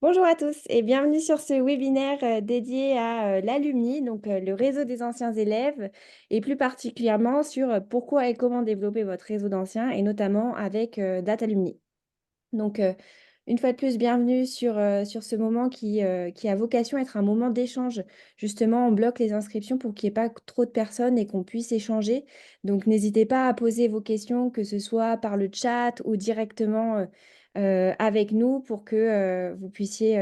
Bonjour à tous et bienvenue sur ce webinaire dédié à l'Alumni, donc le réseau des anciens élèves, et plus particulièrement sur pourquoi et comment développer votre réseau d'anciens, et notamment avec Datalumni. Donc, une fois de plus, bienvenue sur ce moment qui a vocation à être un moment d'échange. Justement, on bloque les inscriptions pour qu'il n'y ait pas trop de personnes et qu'on puisse échanger. Donc, n'hésitez pas à poser vos questions, que ce soit par le chat ou directement avec nous pour que vous puissiez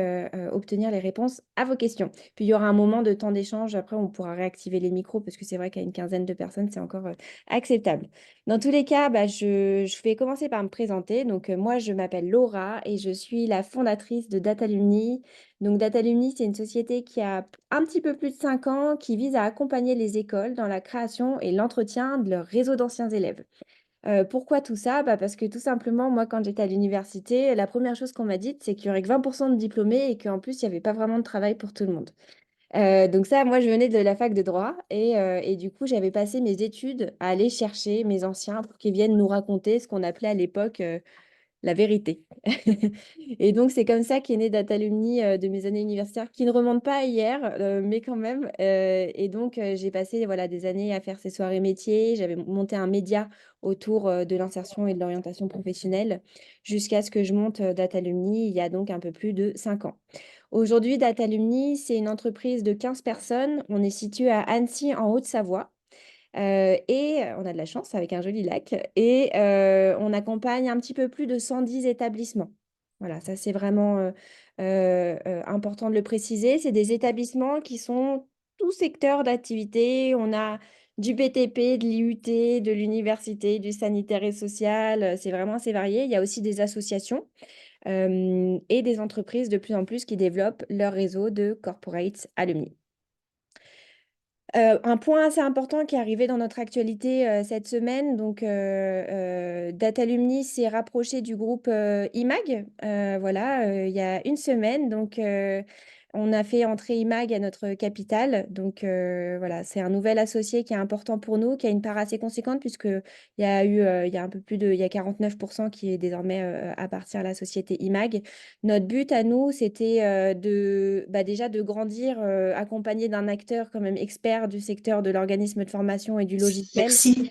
obtenir les réponses à vos questions. Puis, il y aura un moment de temps d'échange. Après, on pourra réactiver les micros parce que c'est vrai qu'à une quinzaine de personnes, c'est encore acceptable. Dans tous les cas, je vais commencer par me présenter. Donc, moi, je m'appelle Laura et je suis la fondatrice de Datalumni. Donc, Datalumni, c'est une société qui a un petit peu plus de 5 ans, qui vise à accompagner les écoles dans la création et l'entretien de leur réseau d'anciens élèves. Pourquoi tout ça? Parce que tout simplement, moi, quand j'étais à l'université, la première chose qu'on m'a dite, c'est qu'il y aurait que 20% de diplômés et qu'en plus, il n'y avait pas vraiment de travail pour tout le monde. Donc ça, moi, je venais de la fac de droit et du coup, j'avais passé mes études à aller chercher mes anciens pour qu'ils viennent nous raconter ce qu'on appelait à l'époque la vérité. Et donc, c'est comme ça qu'est né Datalumni de mes années universitaires, qui ne remontent pas à hier, mais quand même. Et donc, j'ai passé voilà, des années à faire ces soirées métiers. J'avais monté un média autour de l'insertion et de l'orientation professionnelle jusqu'à ce que je monte Datalumni il y a donc un peu plus de 5 ans. Aujourd'hui, Datalumni, c'est une entreprise de 15 personnes. On est situé à Annecy, en Haute-Savoie. On a de la chance avec un joli lac. Et on accompagne un petit peu plus de 110 établissements. Voilà, ça c'est vraiment important de le préciser. C'est des établissements qui sont tout secteur d'activité. On a du BTP, de l'IUT, de l'université, du sanitaire et social. C'est vraiment assez varié. Il y a aussi des associations et des entreprises de plus en plus qui développent leur réseau de corporate alumni. Un point assez important qui est arrivé dans notre actualité cette semaine, donc Datalumni s'est rapproché du groupe IMAG, voilà, il y a une semaine. Donc, on a fait entrer IMAG à notre capitale. Donc, voilà, c'est un nouvel associé qui est important pour nous, qui a une part assez conséquente, puisqu'il y a eu, il y a un peu plus de, il y a 49% qui est désormais appartient à la société IMAG. Notre but à nous, c'était déjà de grandir, accompagné d'un acteur quand même expert du secteur de l'organisme de formation et du logiciel. Merci.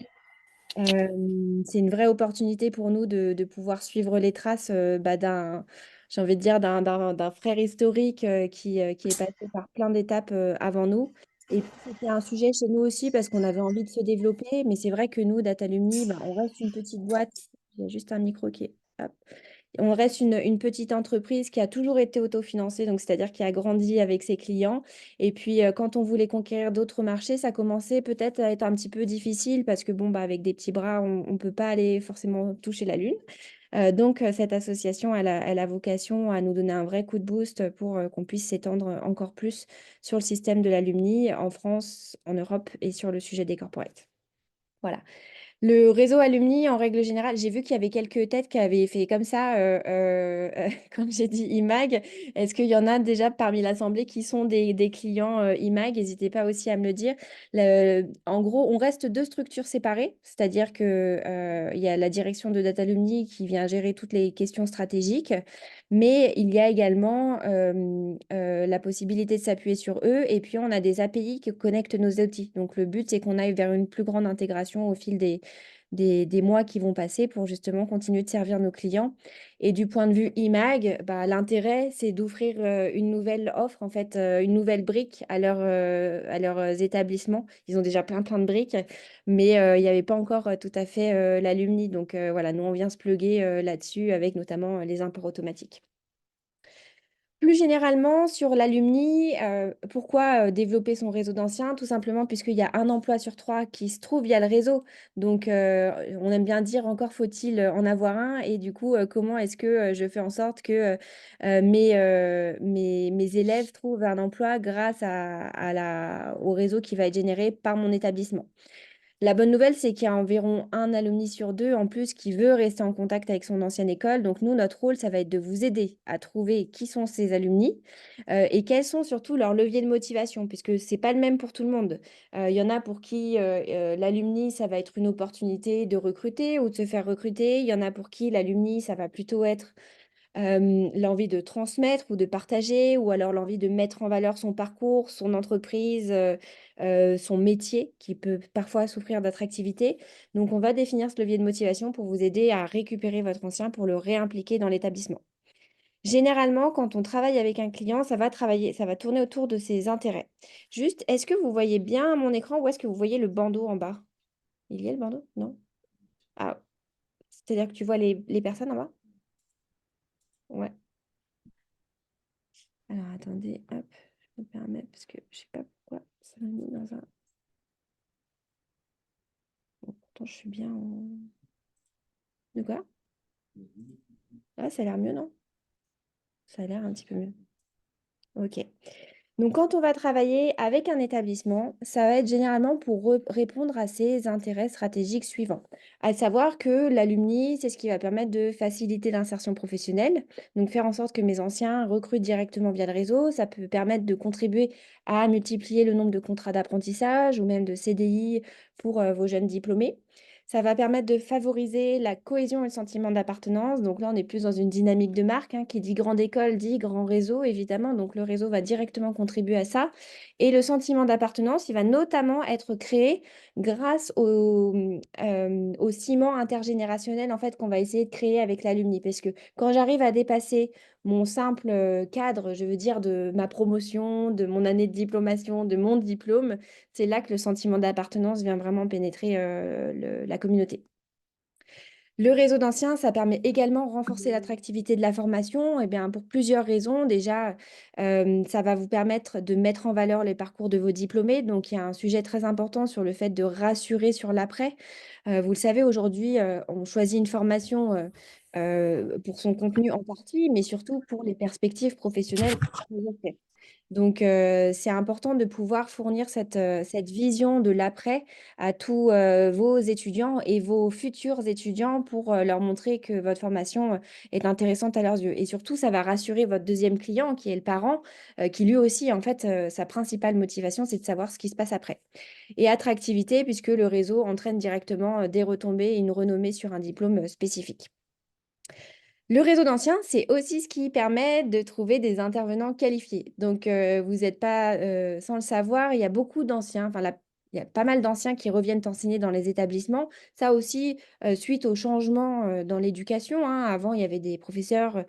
C'est une vraie opportunité pour nous de pouvoir suivre les traces j'ai envie de dire, d'un frère historique qui est passé par plein d'étapes avant nous. Et puis, c'était un sujet chez nous aussi parce qu'on avait envie de se développer. Mais c'est vrai que nous, Datalumni, on reste une petite boîte. Il y a juste un micro qui est... hop. On reste une petite entreprise qui a toujours été autofinancée, donc c'est-à-dire qui a grandi avec ses clients. Et puis, quand on voulait conquérir d'autres marchés, ça commençait peut-être à être un petit peu difficile parce que, avec des petits bras, on ne peut pas aller forcément toucher la lune. Donc, cette association, elle a vocation à nous donner un vrai coup de boost pour qu'on puisse s'étendre encore plus sur le système de l'alumni en France, en Europe et sur le sujet des corporates. Voilà. Le réseau alumni, en règle générale, j'ai vu qu'il y avait quelques têtes qui avaient fait comme ça quand j'ai dit IMAG. Est-ce qu'il y en a déjà parmi l'assemblée qui sont des clients IMAG? N'hésitez pas aussi à me le dire. En gros, on reste deux structures séparées, c'est-à-dire que il y a la direction de Data Alumni qui vient gérer toutes les questions stratégiques, mais il y a également la possibilité de s'appuyer sur eux. Et puis, on a des API qui connectent nos outils. Donc, le but, c'est qu'on aille vers une plus grande intégration au fil des mois qui vont passer pour justement continuer de servir nos clients. Et du point de vue IMAG, l'intérêt, c'est d'offrir une nouvelle offre, en fait, une nouvelle brique à leurs établissements. Ils ont déjà plein de briques, mais il n'y avait pas encore tout à fait l'alumni. Donc voilà, nous, on vient se pluguer là-dessus avec notamment les imports automatiques. Plus généralement, sur l'alumni, pourquoi développer son réseau d'anciens? Tout simplement puisqu'il y a un emploi sur trois qui se trouve via le réseau. Donc, on aime bien dire encore faut-il en avoir un. Et du coup, comment est-ce que je fais en sorte que mes élèves trouvent un emploi grâce au réseau qui va être généré par mon établissement? La bonne nouvelle, c'est qu'il y a environ un alumni sur deux en plus qui veut rester en contact avec son ancienne école. Donc, nous, notre rôle, ça va être de vous aider à trouver qui sont ces alumni et quels sont surtout leurs leviers de motivation, puisque c'est pas le même pour tout le monde. Il y en a pour qui l'alumni, ça va être une opportunité de recruter ou de se faire recruter. Il y en a pour qui l'alumni, ça va plutôt être l'envie de transmettre ou de partager, ou alors l'envie de mettre en valeur son parcours, son entreprise, son métier qui peut parfois souffrir d'attractivité. Donc, on va définir ce levier de motivation pour vous aider à récupérer votre ancien pour le réimpliquer dans l'établissement. Généralement, quand on travaille avec un client, ça va tourner autour de ses intérêts. Juste, est-ce que vous voyez bien mon écran ou est-ce que vous voyez le bandeau en bas? Il y a le bandeau? Non? Ah, c'est-à-dire que tu vois les personnes en bas? Ouais. Alors, attendez, hop, je me permets parce que je sais pas pourquoi ça m'a mis dans un. Bon, pourtant, je suis bien en. De quoi? Ah, ça a l'air mieux, non? Ça a l'air un petit peu mieux. Ok. Donc, quand on va travailler avec un établissement, ça va être généralement pour répondre à ses intérêts stratégiques suivants. À savoir que l'alumni, c'est ce qui va permettre de faciliter l'insertion professionnelle. Donc, faire en sorte que mes anciens recrutent directement via le réseau, ça peut permettre de contribuer à multiplier le nombre de contrats d'apprentissage ou même de CDI pour vos jeunes diplômés. Ça va permettre de favoriser la cohésion et le sentiment d'appartenance. Donc là, on est plus dans une dynamique de marque, hein, qui dit grande école, dit grand réseau, évidemment. Donc le réseau va directement contribuer à ça. Et le sentiment d'appartenance, il va notamment être créé grâce au ciment intergénérationnel en fait, qu'on va essayer de créer avec l'alumni. Parce que quand j'arrive à dépasser mon simple cadre, je veux dire, de ma promotion, de mon année de diplomation, de mon diplôme, c'est là que le sentiment d'appartenance vient vraiment pénétrer la communauté. Le réseau d'anciens, ça permet également de renforcer l'attractivité de la formation, et bien, pour plusieurs raisons. Déjà, ça va vous permettre de mettre en valeur les parcours de vos diplômés. Donc, il y a un sujet très important sur le fait de rassurer sur l'après. Vous le savez, aujourd'hui, on choisit une formation pour son contenu en partie, mais surtout pour les perspectives professionnelles. Donc, c'est important de pouvoir fournir cette vision de l'après à tous vos étudiants et vos futurs étudiants pour leur montrer que votre formation est intéressante à leurs yeux. Et surtout, ça va rassurer votre deuxième client, qui est le parent, qui lui aussi, en fait, sa principale motivation, c'est de savoir ce qui se passe après. Et attractivité, puisque le réseau entraîne directement des retombées et une renommée sur un diplôme spécifique. Le réseau d'anciens, c'est aussi ce qui permet de trouver des intervenants qualifiés. Donc, vous n'êtes pas sans le savoir, il y a beaucoup d'anciens, enfin, il y a pas mal d'anciens qui reviennent enseigner dans les établissements. Ça aussi, suite au changement dans l'éducation, hein. Avant, il y avait des professeurs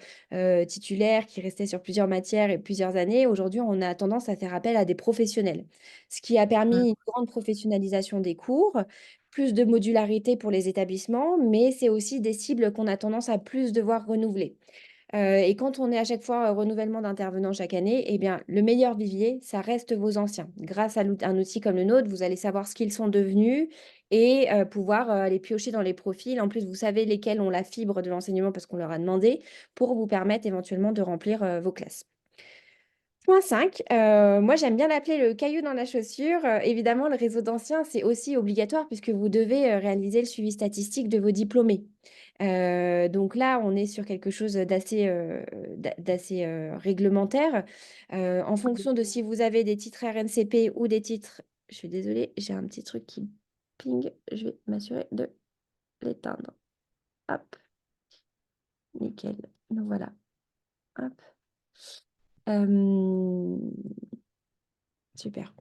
titulaires qui restaient sur plusieurs matières et plusieurs années. Aujourd'hui, on a tendance à faire appel à des professionnels, ce qui a permis une grande professionnalisation des cours, plus de modularité pour les établissements, mais c'est aussi des cibles qu'on a tendance à plus devoir renouveler. Et quand on est à chaque fois renouvellement d'intervenants chaque année, eh bien, le meilleur vivier, ça reste vos anciens. Grâce à un outil comme le nôtre, vous allez savoir ce qu'ils sont devenus et pouvoir aller piocher dans les profils. En plus, vous savez lesquels ont la fibre de l'enseignement parce qu'on leur a demandé pour vous permettre éventuellement de remplir vos classes. Point 5, moi j'aime bien l'appeler le caillou dans la chaussure. Évidemment, le réseau d'anciens, c'est aussi obligatoire puisque vous devez réaliser le suivi statistique de vos diplômés. Donc là, on est sur quelque chose d'assez réglementaire. En fonction de si vous avez des titres RNCP ou des titres. Je suis désolée, j'ai un petit truc qui ping. Je vais m'assurer de l'éteindre. Hop, nickel. Donc voilà. Hop. Euh, Super.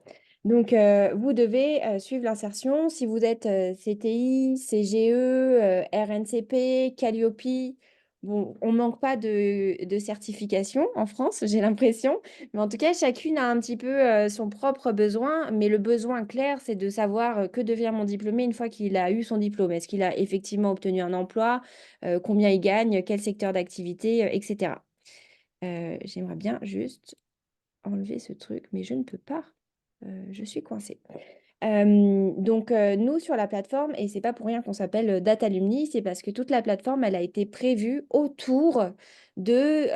Donc, vous devez suivre l'insertion. Si vous êtes CTI, CGE, RNCP, Calliope, bon, on ne manque pas de certification en France, j'ai l'impression. Mais en tout cas, chacune a un petit peu son propre besoin. Mais le besoin clair, c'est de savoir que devient mon diplômé une fois qu'il a eu son diplôme. Est-ce qu'il a effectivement obtenu un emploi, combien il gagne, quel secteur d'activité, etc. J'aimerais bien juste enlever ce truc, mais je ne peux pas. Je suis coincée. Donc, nous, sur la plateforme, et c'est pas pour rien qu'on s'appelle Datalumni, c'est parce que toute la plateforme, elle a été prévue autour de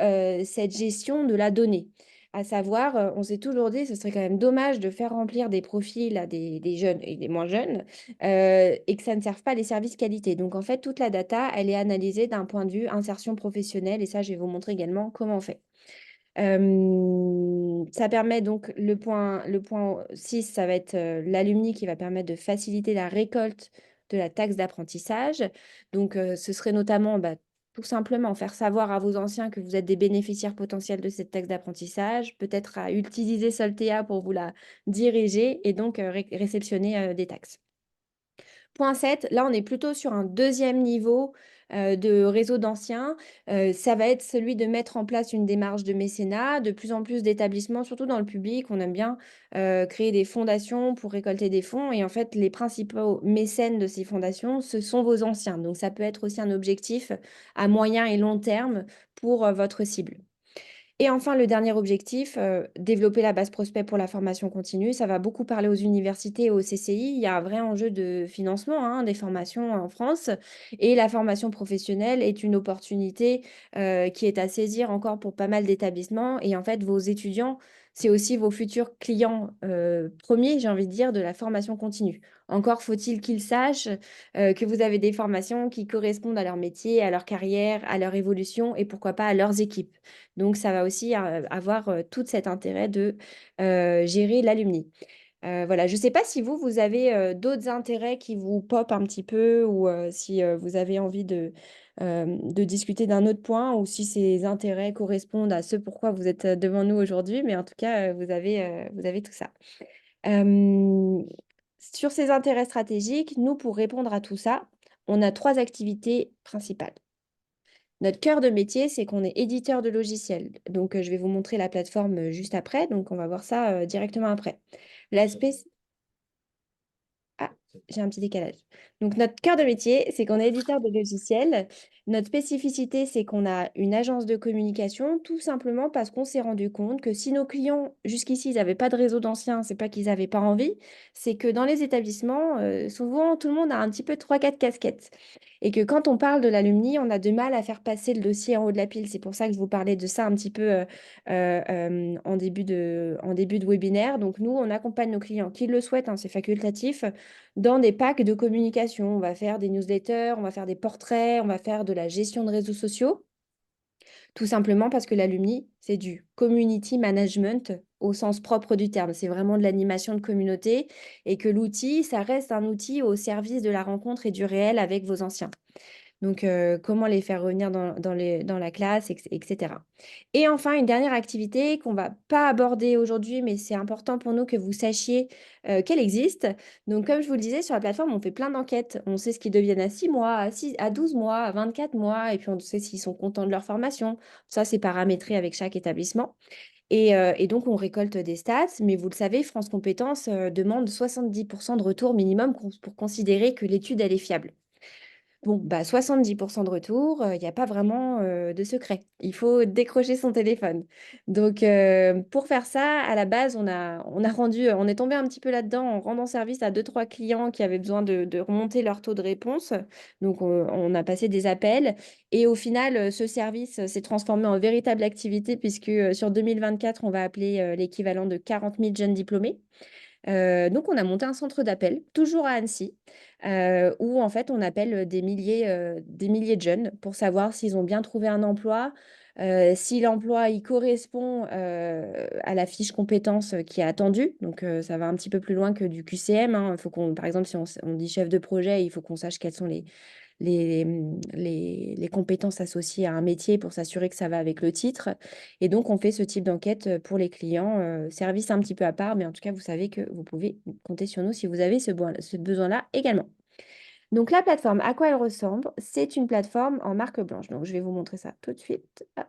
cette gestion de la donnée. À savoir, on s'est toujours dit, ce serait quand même dommage de faire remplir des profils à des jeunes et des moins jeunes et que ça ne serve pas les services qualité. Donc, en fait, toute la data, elle est analysée d'un point de vue insertion professionnelle et ça, je vais vous montrer également comment on fait. Ça permet donc le point 6, ça va être l'alumni qui va permettre de faciliter la récolte de la taxe d'apprentissage. Donc, ce serait notamment tout simplement. Faire savoir à vos anciens que vous êtes des bénéficiaires potentiels de cette taxe d'apprentissage, peut-être à utiliser Soltea pour vous la diriger et donc réceptionner des taxes. Point 7, là, on est plutôt sur un deuxième niveau de réseau d'anciens. Ça va être celui de mettre en place une démarche de mécénat. De plus en plus d'établissements, surtout dans le public, on aime bien créer des fondations pour récolter des fonds. Et en fait, les principaux mécènes de ces fondations, ce sont vos anciens. Donc, ça peut être aussi un objectif à moyen et long terme pour votre cible. Et enfin, le dernier objectif, développer la base prospect pour la formation continue. Ça va beaucoup parler aux universités et aux CCI. Il y a un vrai enjeu de financement hein, des formations en France. Et la formation professionnelle est une opportunité qui est à saisir encore pour pas mal d'établissements. Et en fait, vos étudiants, c'est aussi vos futurs clients premiers, j'ai envie de dire, de la formation continue. Encore faut-il qu'ils sachent que vous avez des formations qui correspondent à leur métier, à leur carrière, à leur évolution et pourquoi pas à leurs équipes. Donc, ça va aussi avoir tout cet intérêt de gérer l'alumni. Voilà, je ne sais pas si vous avez d'autres intérêts qui vous popent un petit peu ou si vous avez envie de discuter d'un autre point ou si ces intérêts correspondent à ce pourquoi vous êtes devant nous aujourd'hui. Mais en tout cas, vous avez tout ça. Sur ces intérêts stratégiques, nous, pour répondre à tout ça, on a 3 activités principales. Notre cœur de métier, c'est qu'on est éditeur de logiciels. Donc, je vais vous montrer la plateforme juste après. Donc, on va voir ça directement après. L'aspect ah, j'ai un petit décalage. Donc, notre cœur de métier, c'est qu'on est éditeur de logiciels. Notre spécificité, c'est qu'on a une agence de communication, tout simplement parce qu'on s'est rendu compte que si nos clients, jusqu'ici, ils n'avaient pas de réseau d'anciens, c'est pas qu'ils n'avaient pas envie, c'est que dans les établissements, souvent, tout le monde a un petit peu trois, quatre casquettes. Et que quand on parle de l'alumni, on a du mal à faire passer le dossier en haut de la pile. C'est pour ça que je vous parlais de ça un petit peu en début de webinaire. Donc, nous, on accompagne nos clients qui le souhaitent, hein, c'est facultatif, dans des packs de communication. On va faire des newsletters, on va faire des portraits, on va faire de la gestion de réseaux sociaux. Tout simplement parce que l'alumni, c'est du community management au sens propre du terme. C'est vraiment de l'animation de communauté et que l'outil, ça reste un outil au service de la rencontre et du réel avec vos anciens. Donc, comment les faire revenir dans la classe, etc. Et enfin, une dernière activité qu'on ne va pas aborder aujourd'hui, mais c'est important pour nous que vous sachiez qu'elle existe. Donc, comme je vous le disais, sur la plateforme, on fait plein d'enquêtes. On sait ce qu'ils deviennent à 6 mois, à 12 mois, à 24 mois, et puis on sait s'ils sont contents de leur formation. Ça, c'est paramétré avec chaque établissement. Et donc, on récolte des stats, mais vous le savez, France Compétences demande 70% de retour minimum pour considérer que l'étude, elle est fiable. Bon, bah 70% de retour, il y a pas vraiment, de secret. Il faut décrocher son téléphone. Donc, pour faire ça, à la base, on est tombé un petit peu là-dedans en rendant service à deux trois clients qui avaient besoin de remonter leur taux de réponse. Donc, on a passé des appels et au final, ce service, s'est transformé en véritable activité puisque, sur 2024, on va appeler, l'équivalent de 40 000 jeunes diplômés. Donc on a monté un centre d'appel, toujours à Annecy, où en fait on appelle des milliers de jeunes pour savoir s'ils ont bien trouvé un emploi, si l'emploi il correspond, à la fiche compétence, qui est attendue. Donc ça va un petit peu plus loin que du QCM, hein. Il faut qu'on par exemple, si on dit chef de projet, il faut qu'on sache quelles sont les compétences associées à un métier pour s'assurer que ça va avec le titre. Et donc, on fait ce type d'enquête pour les clients, service un petit peu à part, mais en tout cas, vous savez que vous pouvez compter sur nous si vous avez ce besoin-là également. Donc, la plateforme, à quoi elle ressemble? C'est une plateforme en marque blanche. Donc, je vais vous montrer ça tout de suite. Hop.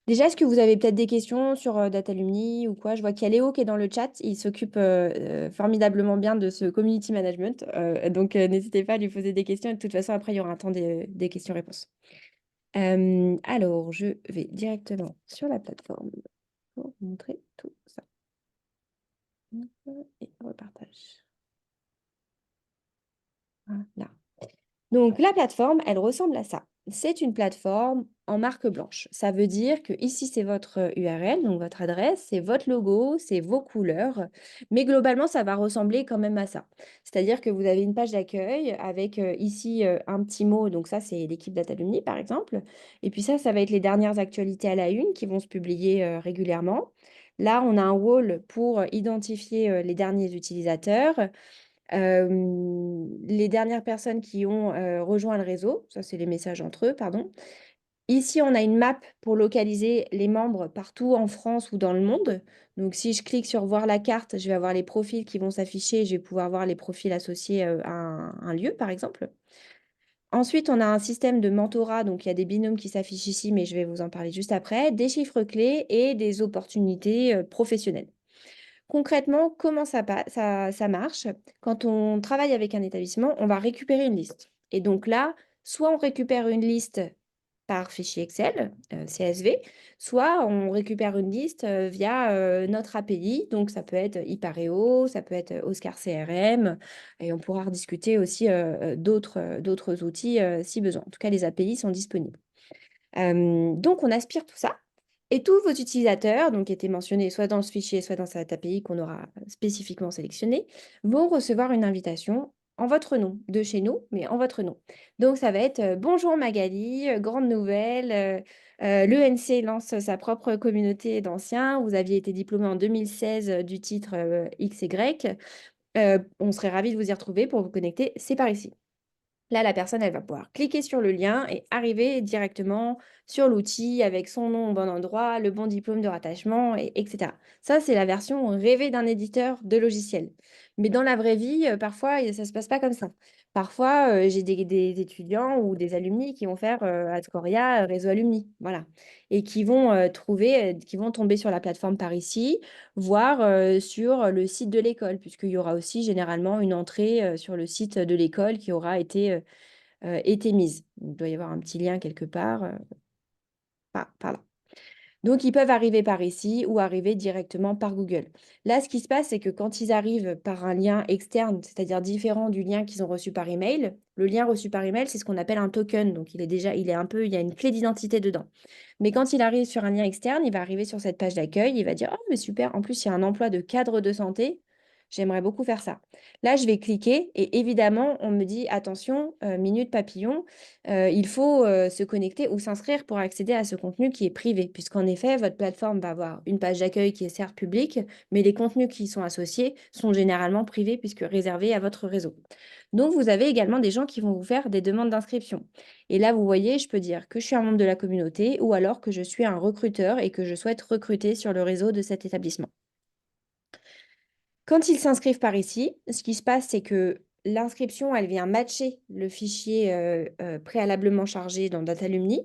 Déjà, est-ce que vous avez peut-être des questions sur Datalumni ou quoi? Je vois qu'il y a Léo qui est dans le chat. Il s'occupe formidablement bien de ce community management. Donc, n'hésitez pas à lui poser des questions. Et de toute façon, après, il y aura un temps des questions-réponses. Alors, je vais directement sur la plateforme pour vous montrer tout ça. Et repartage. Voilà. Donc, la plateforme, elle ressemble à ça. C'est une plateforme en marque blanche. Ça veut dire que ici, c'est votre URL, donc votre adresse, c'est votre logo, c'est vos couleurs. Mais globalement, ça va ressembler quand même à ça. C'est-à-dire que vous avez une page d'accueil avec ici un petit mot. Donc ça, c'est l'équipe Datalumni, par exemple. Et puis ça va être les dernières actualités à la une qui vont se publier régulièrement. Là, on a un wall pour identifier les derniers utilisateurs. Les dernières personnes qui ont rejoint le réseau, ça c'est les messages entre eux, pardon. Ici, on a une map pour localiser les membres partout en France ou dans le monde. Donc, si je clique sur voir la carte, je vais avoir les profils qui vont s'afficher. Je vais pouvoir voir les profils associés à un lieu, par exemple. Ensuite, on a un système de mentorat. Donc, il y a des binômes qui s'affichent ici, mais je vais vous en parler juste après. Des chiffres clés et des opportunités professionnelles. Concrètement, comment ça marche? Quand on travaille avec un établissement, on va récupérer une liste. Et donc là, soit on récupère une liste par fichier Excel, CSV, soit on récupère une liste via notre API. Donc ça peut être Ipareo, ça peut être Oscar CRM, et on pourra rediscuter aussi d'autres outils si besoin. En tout cas, les API sont disponibles. Donc on aspire tout ça. Et tous vos utilisateurs, donc qui étaient mentionnés soit dans ce fichier, soit dans cette API qu'on aura spécifiquement sélectionné, vont recevoir une invitation en votre nom, de chez nous, mais en votre nom. Donc ça va être bonjour Magali, grande nouvelle, l'ENC lance sa propre communauté d'anciens, vous aviez été diplômé en 2016 du titre XY, on serait ravis de vous y retrouver pour vous connecter, c'est par ici. Là, la personne, elle va pouvoir cliquer sur le lien et arriver directement sur l'outil avec son nom au bon endroit, le bon diplôme de rattachement, etc. Ça, c'est la version rêvée d'un éditeur de logiciel. Mais dans la vraie vie, parfois, ça ne se passe pas comme ça. Parfois, j'ai des étudiants ou des alumni qui vont faire Adscoria Réseau Alumni, voilà, et qui vont qui vont tomber sur la plateforme par ici, voire sur le site de l'école, puisqu'il y aura aussi généralement une entrée sur le site de l'école qui aura été mise. Il doit y avoir un petit lien quelque part, par là. Donc, ils peuvent arriver par ici ou arriver directement par Google. Là, ce qui se passe, c'est que quand ils arrivent par un lien externe, c'est-à-dire différent du lien qu'ils ont reçu par email, le lien reçu par email, c'est ce qu'on appelle un token. Donc, il est un peu, il y a une clé d'identité dedans. Mais quand il arrive sur un lien externe, il va arriver sur cette page d'accueil, il va dire, oh, mais super, en plus, il y a un emploi de cadre de santé. J'aimerais beaucoup faire ça. Là, je vais cliquer et évidemment, on me dit, attention, minute papillon, il faut se connecter ou s'inscrire pour accéder à ce contenu qui est privé, puisqu'en effet, votre plateforme va avoir une page d'accueil qui est certes publique, mais les contenus qui y sont associés sont généralement privés puisque réservés à votre réseau. Donc, vous avez également des gens qui vont vous faire des demandes d'inscription. Et là, vous voyez, je peux dire que je suis un membre de la communauté ou alors que je suis un recruteur et que je souhaite recruter sur le réseau de cet établissement. Quand ils s'inscrivent par ici, ce qui se passe, c'est que l'inscription, elle vient matcher le fichier préalablement chargé dans Datalumni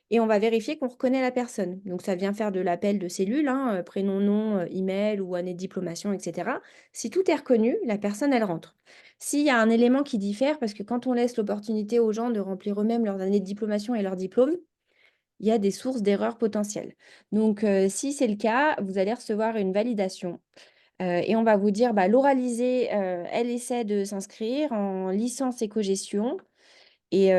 et on va vérifier qu'on reconnaît la personne. Donc, ça vient faire de l'appel de cellules, hein, prénom, nom, email ou année de diplomation, etc. Si tout est reconnu, la personne, elle rentre. S'il y a un élément qui diffère, parce que quand on laisse l'opportunité aux gens de remplir eux-mêmes leurs années de diplomation et leur diplôme, il y a des sources d'erreurs potentielles. Donc, si c'est le cas, vous allez recevoir une validation et on va vous dire, bah, l'oralisée, elle essaie de s'inscrire en licence éco-gestion. Et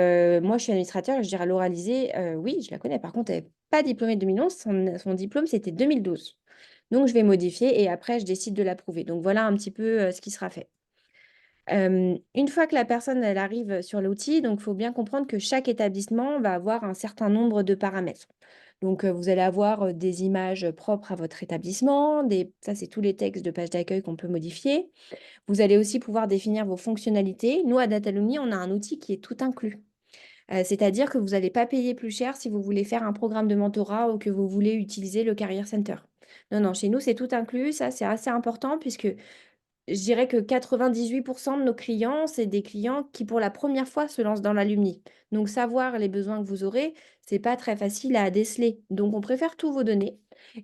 moi, je suis administrateur et je dirais à l'oralisée, oui, je la connais. Par contre, elle n'est pas diplômée de 2011. Son diplôme, c'était 2012. Donc, je vais modifier et après, je décide de l'approuver. Donc, voilà un petit peu ce qui sera fait. Une fois que la personne elle arrive sur l'outil, donc il faut bien comprendre que chaque établissement va avoir un certain nombre de paramètres. Donc, vous allez avoir des images propres à votre établissement, ça c'est tous les textes de page d'accueil qu'on peut modifier. Vous allez aussi pouvoir définir vos fonctionnalités. Nous, à Datalumni, on a un outil qui est tout inclus. C'est-à-dire que vous n'allez pas payer plus cher si vous voulez faire un programme de mentorat ou que vous voulez utiliser le Career Center. Non, non, chez nous, c'est tout inclus. Ça, c'est assez important puisque je dirais que 98% de nos clients, c'est des clients qui, pour la première fois, se lancent dans l'alumni. Donc, savoir les besoins que vous aurez, c'est pas très facile à déceler. Donc, on préfère tout vous donner.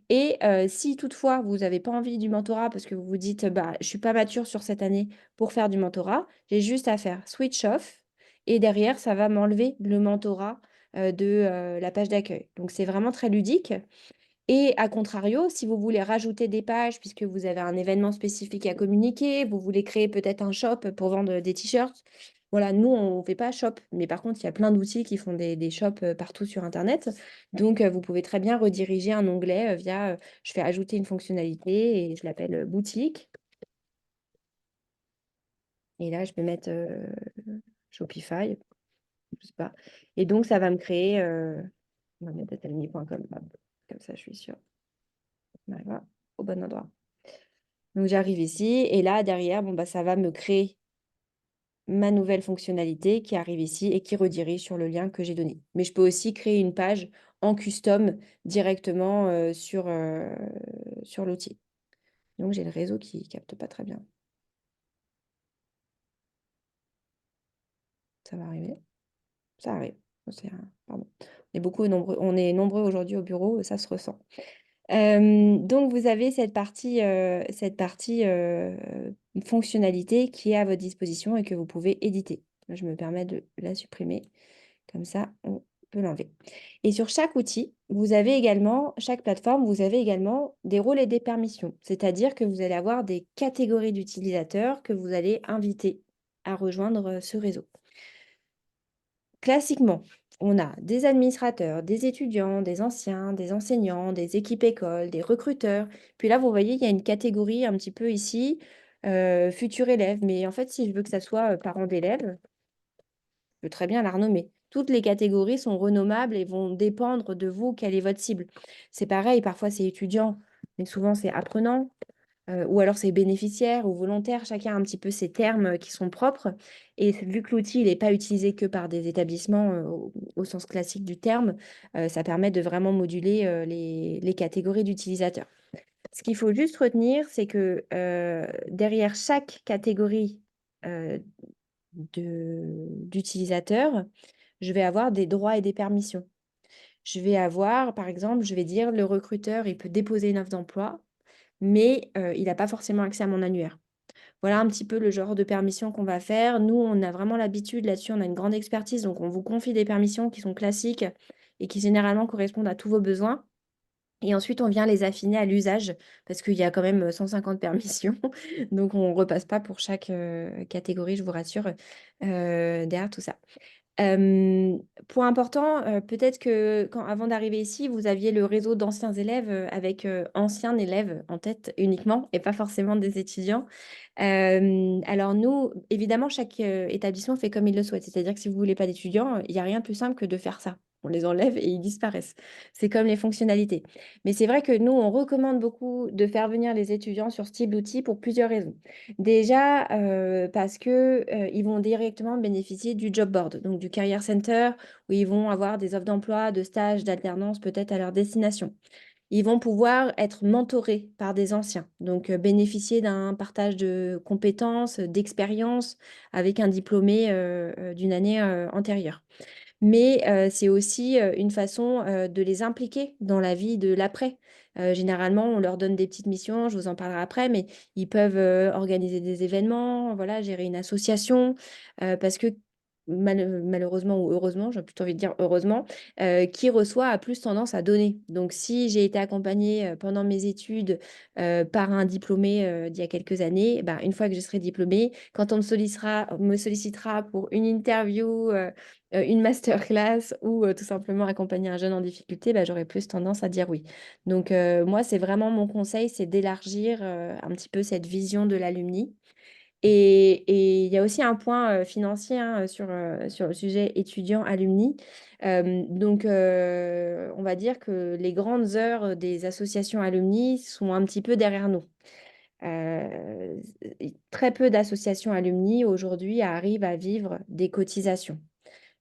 Et si toutefois, vous n'avez pas envie du mentorat parce que vous vous dites, bah, je suis pas mature sur cette année pour faire du mentorat, j'ai juste à faire switch off. Et derrière, ça va m'enlever le mentorat de la page d'accueil. Donc, c'est vraiment très ludique. Et à contrario, si vous voulez rajouter des pages, puisque vous avez un événement spécifique à communiquer, vous voulez créer peut-être un shop pour vendre des t-shirts. Voilà, nous, on ne fait pas shop, mais par contre, il y a plein d'outils qui font des shops partout sur Internet. Donc, vous pouvez très bien rediriger un onglet via, je fais ajouter une fonctionnalité et je l'appelle boutique. Et là, je peux mettre Shopify, je sais pas. Et donc, ça va me créer, on va mettre datalumi.com, comme ça, je suis sûre. Voilà, au bon endroit. Donc, j'arrive ici et là, derrière, bon, bah, ça va me créer ma nouvelle fonctionnalité qui arrive ici et qui redirige sur le lien que j'ai donné. Mais je peux aussi créer une page en custom directement sur l'outil. Donc, j'ai le réseau qui capte pas très bien. Ça va arriver. Ça arrive. Pardon. On est nombreux aujourd'hui au bureau, ça se ressent. Donc, vous avez cette partie fonctionnalité qui est à votre disposition et que vous pouvez éditer. Là, je me permets de la supprimer. Comme ça, on peut l'enlever. Et sur chaque outil, chaque plateforme, vous avez également des rôles et des permissions. C'est-à-dire que vous allez avoir des catégories d'utilisateurs que vous allez inviter à rejoindre ce réseau. Classiquement, on a des administrateurs, des étudiants, des anciens, des enseignants, des équipes écoles, des recruteurs. Puis là, vous voyez, il y a une catégorie un petit peu ici, futurs élèves. Mais en fait, si je veux que ça soit parents d'élèves, je peux très bien la renommer. Toutes les catégories sont renommables et vont dépendre de vous, quelle est votre cible. C'est pareil, parfois c'est étudiant, mais souvent c'est apprenant, ou alors c'est bénéficiaire ou volontaire. Chacun a un petit peu ses termes qui sont propres. Et vu que l'outil n'est pas utilisé que par des établissements au sens classique du terme, ça permet de vraiment moduler les catégories d'utilisateurs. Ce qu'il faut juste retenir, c'est que derrière chaque catégorie euh, d'utilisateurs, je vais avoir des droits et des permissions. Je vais avoir, par exemple, je vais dire, le recruteur, il peut déposer une offre d'emploi, mais il n'a pas forcément accès à mon annuaire. Voilà un petit peu le genre de permission qu'on va faire. Nous, on a vraiment l'habitude là-dessus, on a une grande expertise, donc on vous confie des permissions qui sont classiques et qui généralement correspondent à tous vos besoins. Et ensuite, on vient les affiner à l'usage parce qu'il y a quand même 150 permissions. Donc, on ne repasse pas pour chaque catégorie, je vous rassure, derrière tout ça. Point important, peut-être que avant d'arriver ici, vous aviez le réseau d'anciens élèves avec anciens élèves en tête uniquement et pas forcément des étudiants. Alors nous, évidemment, chaque établissement fait comme il le souhaite. C'est-à-dire que si vous voulez pas d'étudiants, il n'y a rien de plus simple que de faire ça. On les enlève et ils disparaissent. C'est comme les fonctionnalités. Mais c'est vrai que nous, on recommande beaucoup de faire venir les étudiants sur ce type d'outil pour plusieurs raisons. Déjà, parce que ils vont directement bénéficier du job board, donc du Career Center, où ils vont avoir des offres d'emploi, de stages, d'alternance peut-être à leur destination. Ils vont pouvoir être mentorés par des anciens, donc bénéficier d'un partage de compétences, d'expériences avec un diplômé d'une année antérieure. Mais c'est aussi une façon de les impliquer dans la vie de l'après. Généralement, on leur donne des petites missions, je vous en parlerai après, mais ils peuvent organiser des événements, voilà, gérer une association, parce que malheureusement ou heureusement, j'ai plutôt envie de dire heureusement, qui reçoit a plus tendance à donner. Donc, si j'ai été accompagnée pendant mes études par un diplômé d'il y a quelques années, bah, une fois que je serai diplômée, quand on me sollicitera pour une interview, une masterclass ou tout simplement accompagner un jeune en difficulté, bah, j'aurais plus tendance à dire oui. Donc, moi, c'est vraiment mon conseil, c'est d'élargir un petit peu cette vision de l'alumni. Et il y a aussi un point financier hein, sur le sujet étudiant-alumni. Donc, on va dire que les grandes heures des associations alumni sont un petit peu derrière nous. Très peu d'associations alumni aujourd'hui arrivent à vivre des cotisations.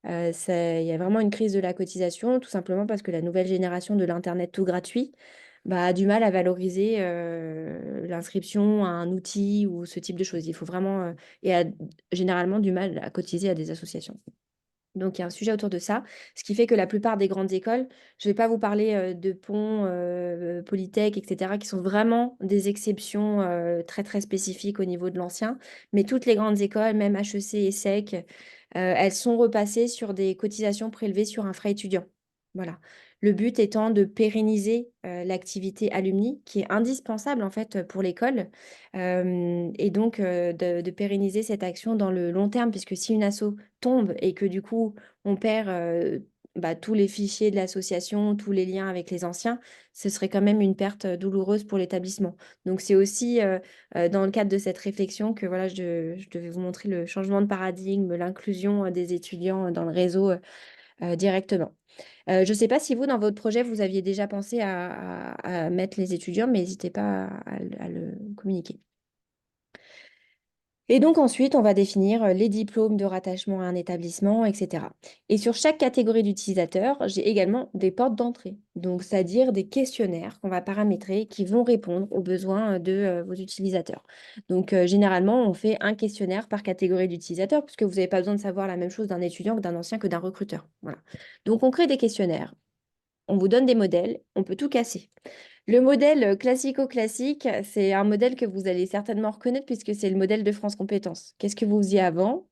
Il y a vraiment une crise de la cotisation, tout simplement parce que la nouvelle génération de l'internet tout gratuit bah, a du mal à valoriser l'inscription à un outil ou ce type de choses. Il faut vraiment et a généralement du mal à cotiser à des associations. Donc, il y a un sujet autour de ça, ce qui fait que la plupart des grandes écoles, je ne vais pas vous parler de ponts, Polytech, etc., qui sont vraiment des exceptions très, très spécifiques au niveau de l'ancien. Mais toutes les grandes écoles, même HEC et SEC, elles sont repassées sur des cotisations prélevées sur un frais étudiant. Voilà. Le but étant de pérenniser l'activité alumni, qui est indispensable en fait pour l'école, et donc de pérenniser cette action dans le long terme, puisque si une asso tombe et que du coup on perd bah, tous les fichiers de l'association, tous les liens avec les anciens, ce serait quand même une perte douloureuse pour l'établissement. Donc c'est aussi dans le cadre de cette réflexion que voilà, je devais vous montrer le changement de paradigme, l'inclusion des étudiants dans le réseau directement. Je ne sais pas si vous, dans votre projet, vous aviez déjà pensé à mettre les étudiants, mais n'hésitez pas à le communiquer. Et donc ensuite, on va définir les diplômes de rattachement à un établissement, etc. Et sur chaque catégorie d'utilisateurs, j'ai également des portes d'entrée, donc c'est-à-dire des questionnaires qu'on va paramétrer qui vont répondre aux besoins de vos utilisateurs. Donc généralement, on fait un questionnaire par catégorie d'utilisateurs, puisque vous n'avez pas besoin de savoir la même chose d'un étudiant que d'un ancien que d'un recruteur. Voilà. Donc on crée des questionnaires, on vous donne des modèles, on peut tout casser. Le modèle classico-classique, c'est un modèle que vous allez certainement reconnaître puisque c'est le modèle de France Compétences. Qu'est-ce que vous faisiez avant?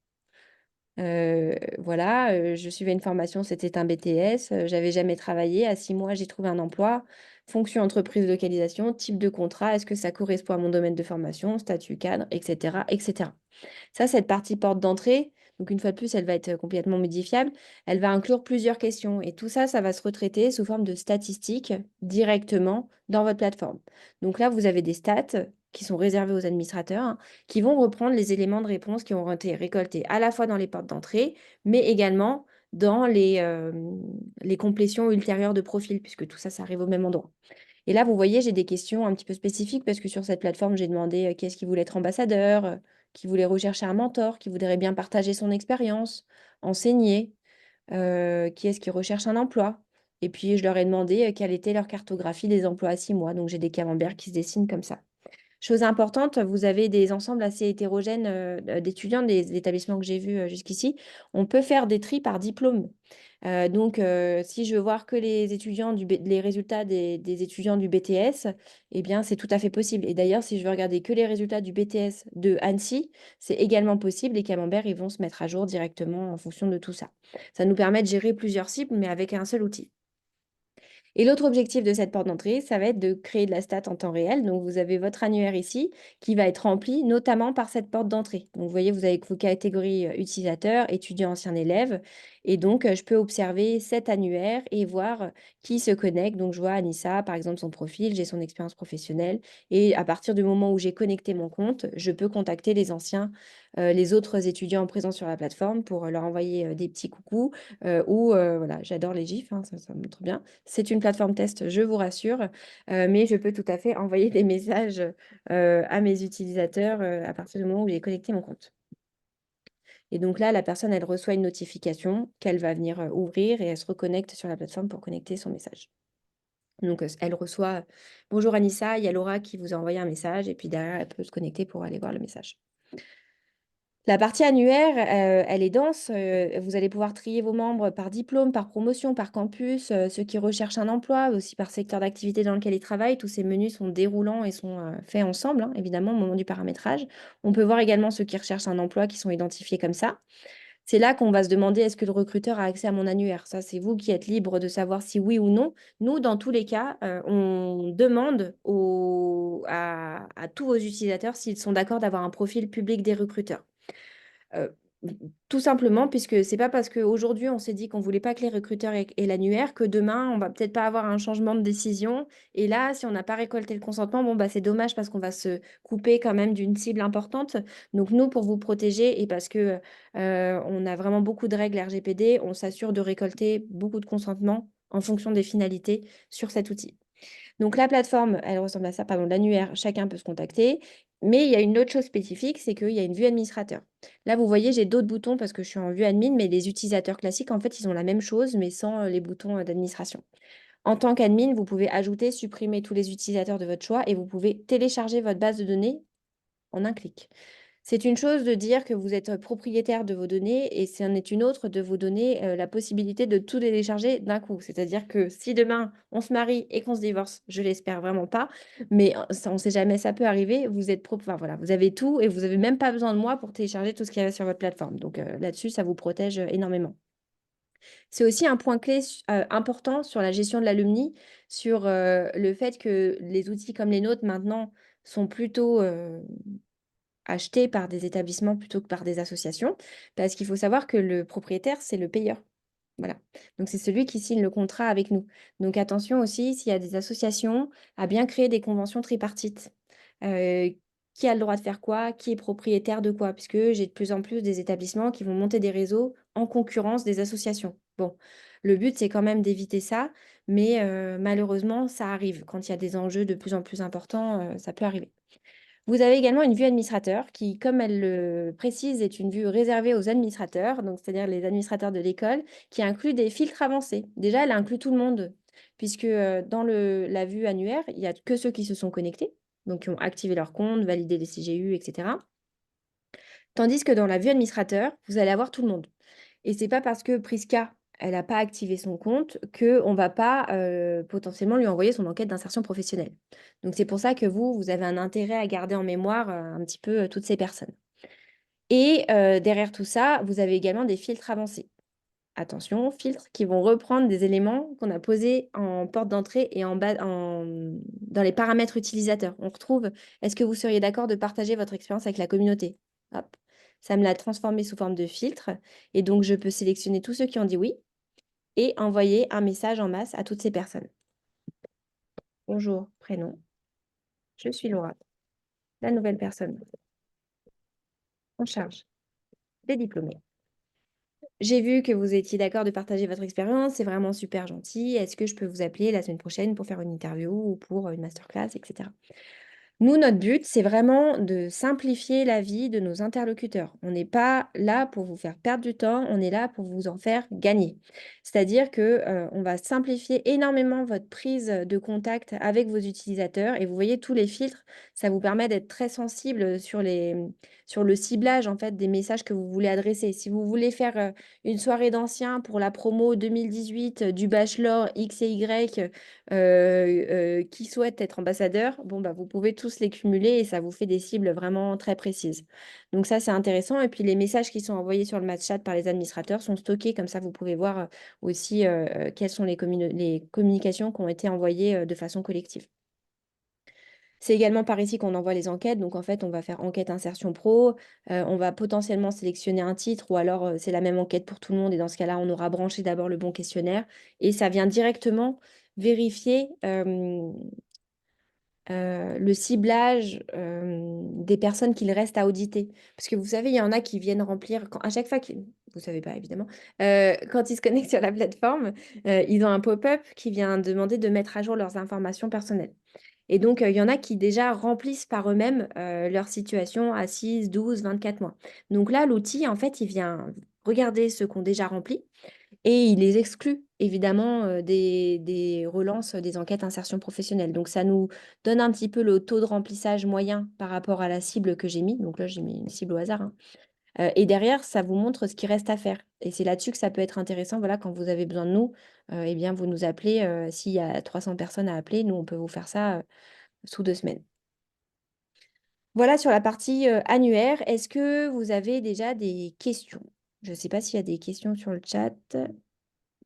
Voilà, je suivais une formation, c'était un BTS, j'avais jamais travaillé. À 6 mois, j'ai trouvé un emploi. Fonction entreprise, localisation, type de contrat, est-ce que ça correspond à mon domaine de formation, statut cadre, etc., etc. Ça, cette partie porte d'entrée, donc une fois de plus, elle va être complètement modifiable. Elle va inclure plusieurs questions et tout ça, ça va se retraiter sous forme de statistiques directement dans votre plateforme. Donc là, vous avez des stats qui sont réservées aux administrateurs, hein, qui vont reprendre les éléments de réponse qui ont été récoltés à la fois dans les portes d'entrée, mais également dans les complétions ultérieures de profil, puisque tout ça, ça arrive au même endroit. Et là, vous voyez, j'ai des questions un petit peu spécifiques parce que sur cette plateforme, j'ai demandé qui est-ce qui voulait être ambassadeur, qui voulait rechercher un mentor, qui voudrait bien partager son expérience, enseigner, qui est-ce qui recherche un emploi. Et puis, je leur ai demandé quelle était leur cartographie des emplois à 6 mois. Donc, j'ai des camemberts qui se dessinent comme ça. Chose importante, vous avez des ensembles assez hétérogènes d'étudiants des établissements que j'ai vus jusqu'ici. On peut faire des tris par diplôme. Donc, si je veux voir que les résultats des étudiants du BTS, eh bien, c'est tout à fait possible. Et d'ailleurs, si je veux regarder que les résultats du BTS de Annecy, c'est également possible. Les camemberts, ils vont se mettre à jour directement en fonction de tout ça. Ça nous permet de gérer plusieurs cibles, mais avec un seul outil. Et l'autre objectif de cette porte d'entrée, ça va être de créer de la stat en temps réel. Donc, vous avez votre annuaire ici qui va être rempli notamment par cette porte d'entrée. Donc, vous voyez, vous avez vos catégories utilisateurs, étudiants, anciens élèves. Et donc, je peux observer cet annuaire et voir qui se connecte. Donc, je vois Anissa, par exemple, son profil, j'ai son expérience professionnelle. Et à partir du moment où j'ai connecté mon compte, je peux contacter les anciens, les autres étudiants présents sur la plateforme pour leur envoyer des petits coucous ou voilà, j'adore les gifs, hein, ça montre bien. C'est une plateforme test, je vous rassure, mais je peux tout à fait envoyer des messages à mes utilisateurs à partir du moment où j'ai connecté mon compte. Et donc là, la personne, elle reçoit une notification qu'elle va venir ouvrir et elle se reconnecte sur la plateforme pour connecter son message. Donc, elle reçoit «Bonjour Anissa, il y a Laura qui vous a envoyé un message» et puis derrière, elle peut se connecter pour aller voir le message. La partie annuaire, elle est dense. Vous allez pouvoir trier vos membres par diplôme, par promotion, par campus, ceux qui recherchent un emploi, aussi par secteur d'activité dans lequel ils travaillent. Tous ces menus sont déroulants et sont faits ensemble, hein, évidemment, au moment du paramétrage. On peut voir également ceux qui recherchent un emploi qui sont identifiés comme ça. C'est là qu'on va se demander, est-ce que le recruteur a accès à mon annuaire? Ça, c'est vous qui êtes libre de savoir si oui ou non. Nous, dans tous les cas, on demande à tous vos utilisateurs s'ils sont d'accord d'avoir un profil public des recruteurs. Heu, tout simplement puisque c'est pas parce qu'aujourd'hui on s'est dit qu'on voulait pas que les recruteurs aient l'annuaire que demain on va peut-être pas avoir un changement de décision et là, si on n'a pas récolté le consentement, bon, bah, c'est dommage parce qu'on va se couper quand même d'une cible importante. Donc nous, pour vous protéger et parce que, on a vraiment beaucoup de règles RGPD, on s'assure de récolter beaucoup de consentement en fonction des finalités sur cet outil. Donc la plateforme, elle ressemble à ça, pardon, l'annuaire, chacun peut se contacter. Mais il y a une autre chose spécifique, c'est qu'il y a une vue administrateur. Là, vous voyez, j'ai d'autres boutons parce que je suis en vue admin, mais les utilisateurs classiques, en fait, ils ont la même chose, mais sans les boutons d'administration. En tant qu'admin, vous pouvez ajouter, supprimer tous les utilisateurs de votre choix et vous pouvez télécharger votre base de données en un clic. C'est une chose de dire que vous êtes propriétaire de vos données et c'en est une autre de vous donner la possibilité de tout télécharger d'un coup. C'est-à-dire que si demain on se marie et qu'on se divorce, je l'espère vraiment pas, mais ça, on ne sait jamais, ça peut arriver. Vous êtes enfin, voilà, vous avez tout et vous n'avez même pas besoin de moi pour télécharger tout ce qu'il y a sur votre plateforme. Donc là-dessus, ça vous protège énormément. C'est aussi un point clé important sur la gestion de l'alumni, sur le fait que les outils comme les nôtres maintenant sont plutôt achetés par des établissements plutôt que par des associations, parce qu'il faut savoir que le propriétaire, c'est le payeur. Voilà. Donc, c'est celui qui signe le contrat avec nous. Donc, attention aussi, s'il y a des associations, à bien créer des conventions tripartites. Euh, qui a le droit de faire quoi? Qui est propriétaire de quoi? Puisque j'ai de plus en plus des établissements qui vont monter des réseaux en concurrence des associations. Bon, le but, c'est quand même d'éviter ça, mais malheureusement, ça arrive. Quand il y a des enjeux de plus en plus importants, ça peut arriver. Vous avez également une vue administrateur qui, comme elle le précise, est une vue réservée aux administrateurs, donc c'est-à-dire les administrateurs de l'école, qui inclut des filtres avancés. Déjà, elle inclut tout le monde, puisque dans la vue annuaire, il n'y a que ceux qui se sont connectés, donc qui ont activé leur compte, validé les CGU, etc. Tandis que dans la vue administrateur, vous allez avoir tout le monde. Et c'est pas parce que Prisca, elle n'a pas activé son compte qu'on ne va pas potentiellement lui envoyer son enquête d'insertion professionnelle. Donc c'est pour ça que vous avez un intérêt à garder en mémoire un petit peu toutes ces personnes. Et derrière tout ça, vous avez également des filtres avancés. Attention, filtres qui vont reprendre des éléments qu'on a posés en porte d'entrée et dans les paramètres utilisateurs. On retrouve, est-ce que vous seriez d'accord de partager votre expérience avec la communauté? Hop. Ça me l'a transformé sous forme de filtre. Et donc, je peux sélectionner tous ceux qui ont dit oui et envoyer un message en masse à toutes ces personnes. Bonjour, prénom. Je suis Laura, la nouvelle personne en charge des diplômés. J'ai vu que vous étiez d'accord de partager votre expérience, c'est vraiment super gentil. Est-ce que je peux vous appeler la semaine prochaine pour faire une interview ou pour une masterclass, etc. Nous, notre but, c'est vraiment de simplifier la vie de nos interlocuteurs. On n'est pas là pour vous faire perdre du temps, on est là pour vous en faire gagner. C'est-à-dire que on va simplifier énormément votre prise de contact avec vos utilisateurs et vous voyez tous les filtres, ça vous permet d'être très sensible sur le ciblage en fait des messages que vous voulez adresser. Si vous voulez faire une soirée d'anciens pour la promo 2018 du bachelor X et Y qui souhaitent être ambassadeurs, bon, bah, vous pouvez tous les cumuler et ça vous fait des cibles vraiment très précises. Donc ça, c'est intéressant. Et puis les messages qui sont envoyés sur le match chat par les administrateurs sont stockés. Comme ça, vous pouvez voir aussi quelles sont les communications qui ont été envoyées de façon collective. C'est également par ici qu'on envoie les enquêtes. Donc, en fait, on va faire enquête insertion pro. On va potentiellement sélectionner un titre ou alors c'est la même enquête pour tout le monde. Et dans ce cas-là, on aura branché d'abord le bon questionnaire. Et ça vient directement vérifier le ciblage des personnes qu'il reste à auditer. Parce que vous savez, il y en a qui viennent remplir, à chaque fois qu'ils, vous ne savez pas évidemment, quand ils se connectent sur la plateforme, ils ont un pop-up qui vient demander de mettre à jour leurs informations personnelles. Et donc, il y en a qui déjà remplissent par eux-mêmes leur situation à 6, 12, 24 mois. Donc là, l'outil, en fait, il vient regarder ceux qu'on déjà remplis et il les exclut évidemment des relances des enquêtes insertion professionnelle. Donc, ça nous donne un petit peu le taux de remplissage moyen par rapport à la cible que j'ai mis. Donc là, j'ai mis une cible au hasard, hein. Et derrière, ça vous montre ce qui reste à faire. Et c'est là-dessus que ça peut être intéressant. Voilà, quand vous avez besoin de nous, eh bien, vous nous appelez. S'il y a 300 personnes à appeler, nous, on peut vous faire ça sous 2 semaines. Voilà sur la partie annuaire. Est-ce que vous avez déjà des questions? Je ne sais pas s'il y a des questions sur le chat.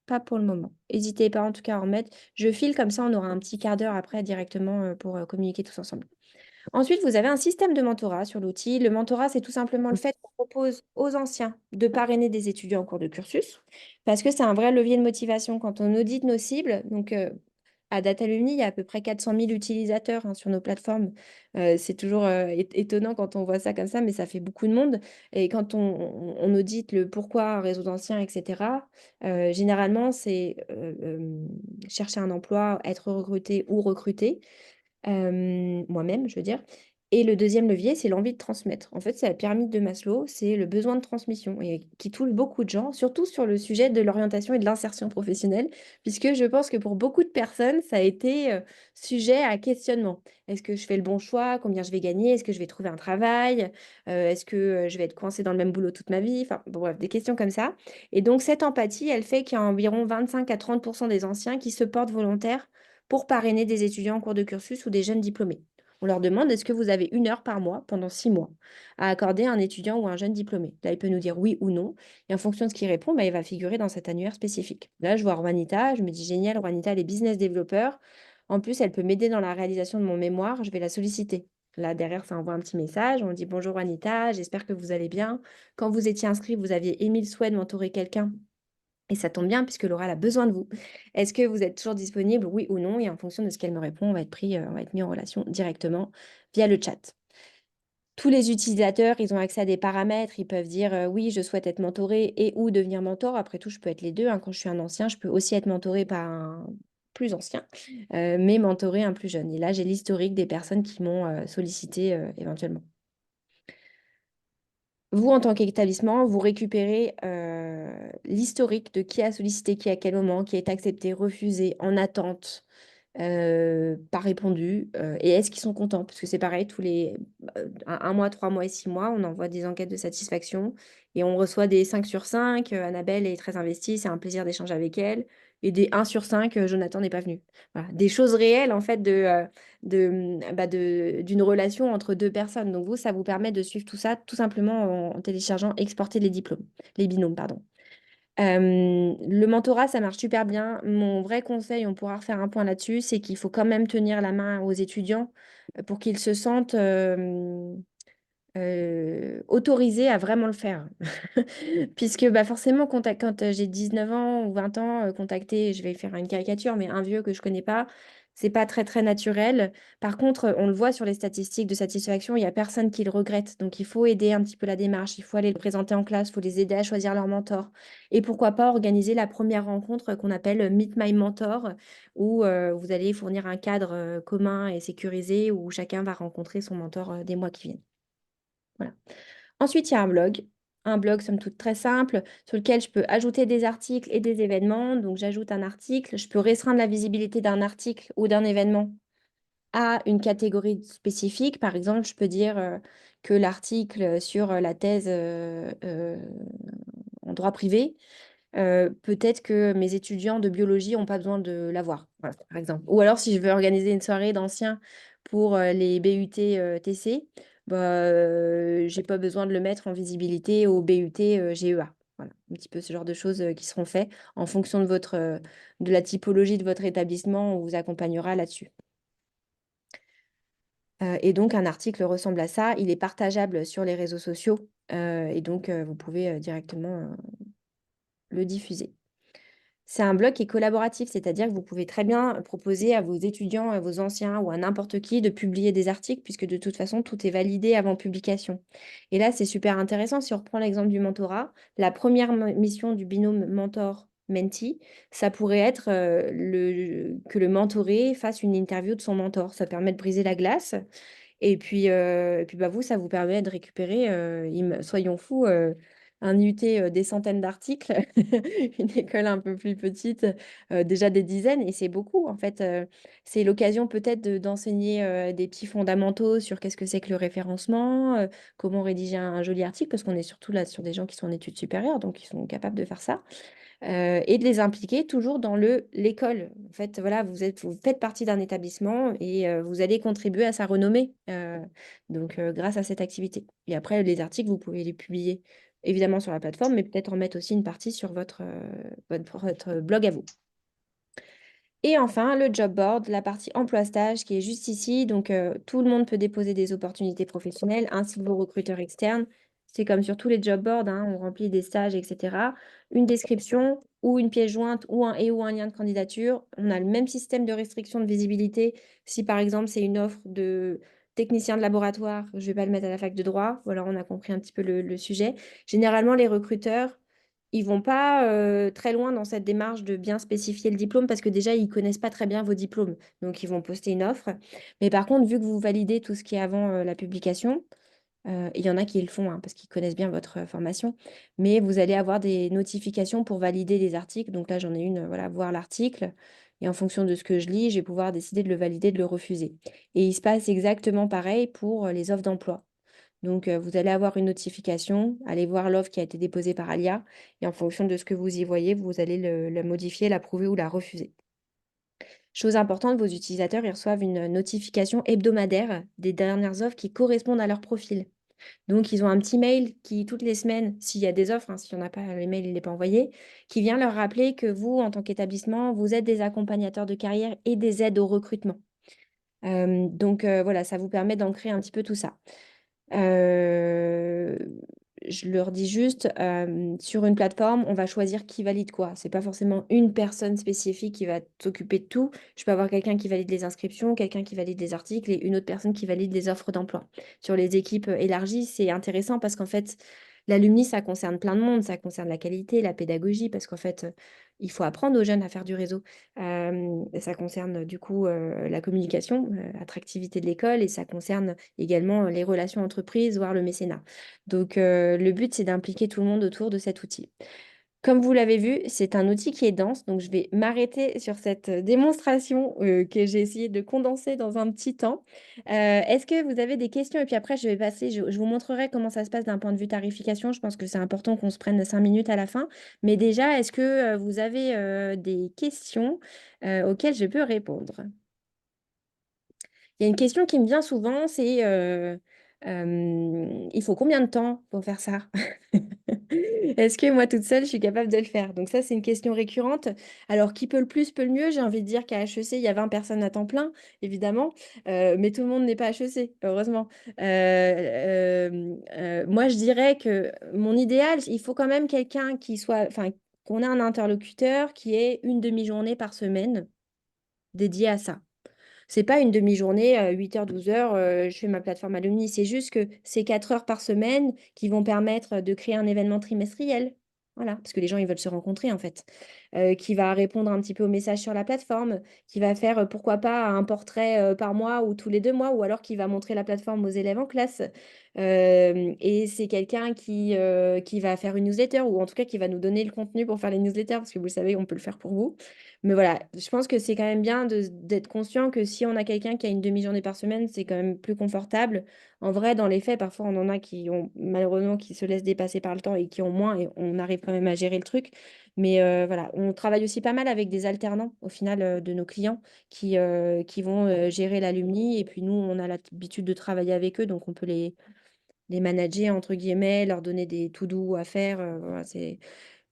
Pas pour le moment. N'hésitez pas en tout cas à en mettre. Je file comme ça, on aura un petit quart d'heure après directement pour communiquer tous ensemble. Ensuite, vous avez un système de mentorat sur l'outil. Le mentorat, c'est tout simplement le fait qu'on propose aux anciens de parrainer des étudiants en cours de cursus, parce que c'est un vrai levier de motivation quand on audite nos cibles. Donc, à Datalumni, il y a à peu près 400 000 utilisateurs hein, sur nos plateformes. C'est toujours étonnant quand on voit ça comme ça, mais ça fait beaucoup de monde. Et quand on audite le pourquoi un réseau d'anciens, etc., généralement, c'est chercher un emploi, être recruté ou recruter moi-même, je veux dire. Et le deuxième levier, c'est l'envie de transmettre. En fait, c'est la pyramide de Maslow, c'est le besoin de transmission et qui touche beaucoup de gens, surtout sur le sujet de l'orientation et de l'insertion professionnelle, puisque je pense que pour beaucoup de personnes, ça a été sujet à questionnement. Est-ce que je fais le bon choix? Combien je vais gagner? Est-ce que je vais trouver un travail? Est-ce que je vais être coincée dans le même boulot toute ma vie? Enfin, bon, bref, des questions comme ça. Et donc, cette empathie, elle fait qu'il y a environ 25 à 30% des anciens qui se portent volontaires pour parrainer des étudiants en cours de cursus ou des jeunes diplômés. On leur demande est-ce que vous avez 1 heure par mois pendant 6 mois à accorder à un étudiant ou un jeune diplômé. Là, il peut nous dire oui ou non. Et en fonction de ce qu'il répond, bah, il va figurer dans cet annuaire spécifique. Là, je vois Juanita, je me dis génial, Juanita, elle est business développeur. En plus, elle peut m'aider dans la réalisation de mon mémoire. Je vais la solliciter. Là, derrière, ça envoie un petit message. On dit bonjour Juanita, j'espère que vous allez bien. Quand vous étiez inscrit, vous aviez émis le souhait de mentorer quelqu'un et ça tombe bien puisque Laura a besoin de vous. Est-ce que vous êtes toujours disponible, oui ou non? Et en fonction de ce qu'elle me répond, on va être mis en relation directement via le chat. Tous les utilisateurs, ils ont accès à des paramètres. Ils peuvent dire oui, je souhaite être mentoré et ou devenir mentor. Après tout, je peux être les deux, hein. Quand je suis un ancien, je peux aussi être mentoré par plus ancien, mais mentorer un plus jeune. Et là, j'ai l'historique des personnes qui m'ont sollicité éventuellement. Vous, en tant qu'établissement, vous récupérez l'historique de qui a sollicité qui à quel moment, qui est accepté, refusé, en attente, pas répondu. Et est-ce qu'ils sont contents? Parce que c'est pareil, tous les 1 mois, 3 mois et 6 mois, on envoie des enquêtes de satisfaction et on reçoit des 5 sur 5. Annabelle est très investie, c'est un plaisir d'échanger avec elle. Et des 1 sur 5, Jonathan n'est pas venu. Voilà. Des choses réelles, en fait, d'une relation entre deux personnes. Donc, vous, ça vous permet de suivre tout ça tout simplement en téléchargeant exporter les diplômes, les binômes, pardon. Le mentorat, ça marche super bien. Mon vrai conseil, on pourra refaire un point là-dessus, c'est qu'il faut quand même tenir la main aux étudiants pour qu'ils se sentent autorisés à vraiment le faire. Puisque bah, forcément, quand j'ai 19 ans ou 20 ans, contacter, je vais faire une caricature, mais un vieux que je connais pas, c'est pas très très naturel. Par contre, on le voit sur les statistiques de satisfaction, il y a personne qui le regrette. Donc, il faut aider un petit peu la démarche, il faut aller le présenter en classe, il faut les aider à choisir leur mentor. Et pourquoi pas organiser la première rencontre qu'on appelle Meet My Mentor, où vous allez fournir un cadre commun et sécurisé, où chacun va rencontrer son mentor des mois qui viennent. Voilà. Ensuite, il y a un blog somme toute très simple sur lequel je peux ajouter des articles et des événements. Donc, j'ajoute un article, je peux restreindre la visibilité d'un article ou d'un événement à une catégorie spécifique. Par exemple, je peux dire que l'article sur la thèse en droit privé, peut-être que mes étudiants de biologie n'ont pas besoin de l'avoir, voilà, par exemple. Ou alors, si je veux organiser une soirée d'anciens pour les BUT TC, bah, j'ai pas besoin de le mettre en visibilité au BUT GEA. Voilà, un petit peu ce genre de choses qui seront faits en fonction de de la typologie de votre établissement. On vous accompagnera là-dessus. Et donc, un article ressemble à ça. Il est partageable sur les réseaux sociaux et donc vous pouvez directement le diffuser. C'est un blog qui est collaboratif, c'est-à-dire que vous pouvez très bien proposer à vos étudiants, à vos anciens ou à n'importe qui de publier des articles, puisque de toute façon, tout est validé avant publication. Et là, c'est super intéressant. Si on reprend l'exemple du mentorat, la première mission du binôme mentor-mentee, ça pourrait être que le mentoré fasse une interview de son mentor. Ça permet de briser la glace. Et puis bah, vous, ça vous permet de récupérer, soyons fous, un IUT des centaines d'articles, une école un peu plus petite, déjà des dizaines, et c'est beaucoup en fait. C'est l'occasion peut-être d'enseigner des petits fondamentaux sur qu'est-ce que c'est que le référencement, comment rédiger un joli article, parce qu'on est surtout là sur des gens qui sont en études supérieures, donc ils sont capables de faire ça. Et de les impliquer toujours dans l'école. En fait, voilà, vous faites partie d'un établissement et vous allez contribuer à sa renommée, donc grâce à cette activité. Et après, les articles, vous pouvez les publier évidemment sur la plateforme, mais peut-être en mettre aussi une partie sur votre blog à vous. Et enfin, le job board, la partie emploi-stage qui est juste ici. Donc, tout le monde peut déposer des opportunités professionnelles, ainsi que vos recruteurs externes. C'est comme sur tous les job boards, hein, on remplit des stages, etc. Une description ou une pièce jointe ou un lien de candidature. On a le même système de restriction de visibilité. Si par exemple, c'est une offre de technicien de laboratoire, je ne vais pas le mettre à la fac de droit. Voilà, on a compris un petit peu le sujet. Généralement, les recruteurs ils vont pas très loin dans cette démarche de bien spécifier le diplôme parce que déjà, ils connaissent pas très bien vos diplômes. Donc, ils vont poster une offre. Mais par contre, vu que vous validez tout ce qui est avant la publication, il y en a qui le font hein, parce qu'ils connaissent bien votre formation, mais vous allez avoir des notifications pour valider les articles. Donc là, j'en ai une, voilà, voir l'article. Et en fonction de ce que je lis, je vais pouvoir décider de le valider, de le refuser. Et il se passe exactement pareil pour les offres d'emploi. Donc, vous allez avoir une notification, allez voir l'offre qui a été déposée par Alia, et en fonction de ce que vous y voyez, vous allez la modifier, l'approuver ou la refuser. Chose importante, vos utilisateurs, ils reçoivent une notification hebdomadaire des dernières offres qui correspondent à leur profil. Donc, ils ont un petit mail qui, toutes les semaines, s'il y a des offres, hein, s'il n'y en a pas, le mail, il n'est pas envoyé, qui vient leur rappeler que vous, en tant qu'établissement, vous êtes des accompagnateurs de carrière et des aides au recrutement. Donc, voilà, ça vous permet d'ancrer un petit peu tout ça. Euh, je leur dis juste, sur une plateforme, on va choisir qui valide quoi. C'est pas forcément une personne spécifique qui va s'occuper de tout. Je peux avoir quelqu'un qui valide les inscriptions, quelqu'un qui valide les articles et une autre personne qui valide les offres d'emploi. Sur les équipes élargies, c'est intéressant parce qu'en fait, l'alumni, ça concerne plein de monde. Ça concerne la qualité, la pédagogie, parce qu'en fait, il faut apprendre aux jeunes à faire du réseau. Ça concerne du coup la communication, l'attractivité de l'école, et ça concerne également les relations entreprises, voire le mécénat. Donc, le but, c'est d'impliquer tout le monde autour de cet outil. Comme vous l'avez vu, c'est un outil qui est dense, donc je vais m'arrêter sur cette démonstration que j'ai essayé de condenser dans un petit temps. Est-ce que vous avez des questions? Et puis après, je vais passer, je vous montrerai comment ça se passe d'un point de vue tarification. Je pense que c'est important qu'on se prenne 5 minutes à la fin. Mais déjà, est-ce que vous avez des questions auxquelles je peux répondre? Il y a une question qui me vient souvent, c'est il faut combien de temps pour faire ça? Est-ce que moi toute seule, je suis capable de le faire? Donc ça, c'est une question récurrente. Alors, qui peut le plus, peut le mieux. J'ai envie de dire qu'à HEC, il y a 20 personnes à temps plein, évidemment, mais tout le monde n'est pas HEC, heureusement. Moi, je dirais que mon idéal, il faut quand même quelqu'un qui soit, enfin, qu'on ait un interlocuteur qui ait une demi-journée par semaine dédiée à ça. C'est pas une demi-journée, 8 heures, 12 heures, je fais ma plateforme alumni. C'est juste que c'est 4 heures par semaine qui vont permettre de créer un événement trimestriel. Voilà, parce que les gens, ils veulent se rencontrer, en fait. Qui va répondre un petit peu aux messages sur la plateforme, qui va faire, pourquoi pas, un portrait par mois ou tous les 2 mois, ou alors qui va montrer la plateforme aux élèves en classe. Et c'est quelqu'un qui va faire une newsletter, ou en tout cas qui va nous donner le contenu pour faire les newsletters, parce que vous le savez, on peut le faire pour vous. Mais voilà, je pense que c'est quand même bien d'être conscient que si on a quelqu'un qui a une demi-journée par semaine, c'est quand même plus confortable. En vrai, dans les faits, parfois, on en a qui ont malheureusement qui se laissent dépasser par le temps et qui ont moins, et on arrive quand même à gérer le truc. Mais voilà, on travaille aussi pas mal avec des alternants, au final, de nos clients qui vont gérer l'alumni. Et puis nous, on a l'habitude de travailler avec eux, donc on peut les manager, entre guillemets, leur donner des to-do à faire. Voilà,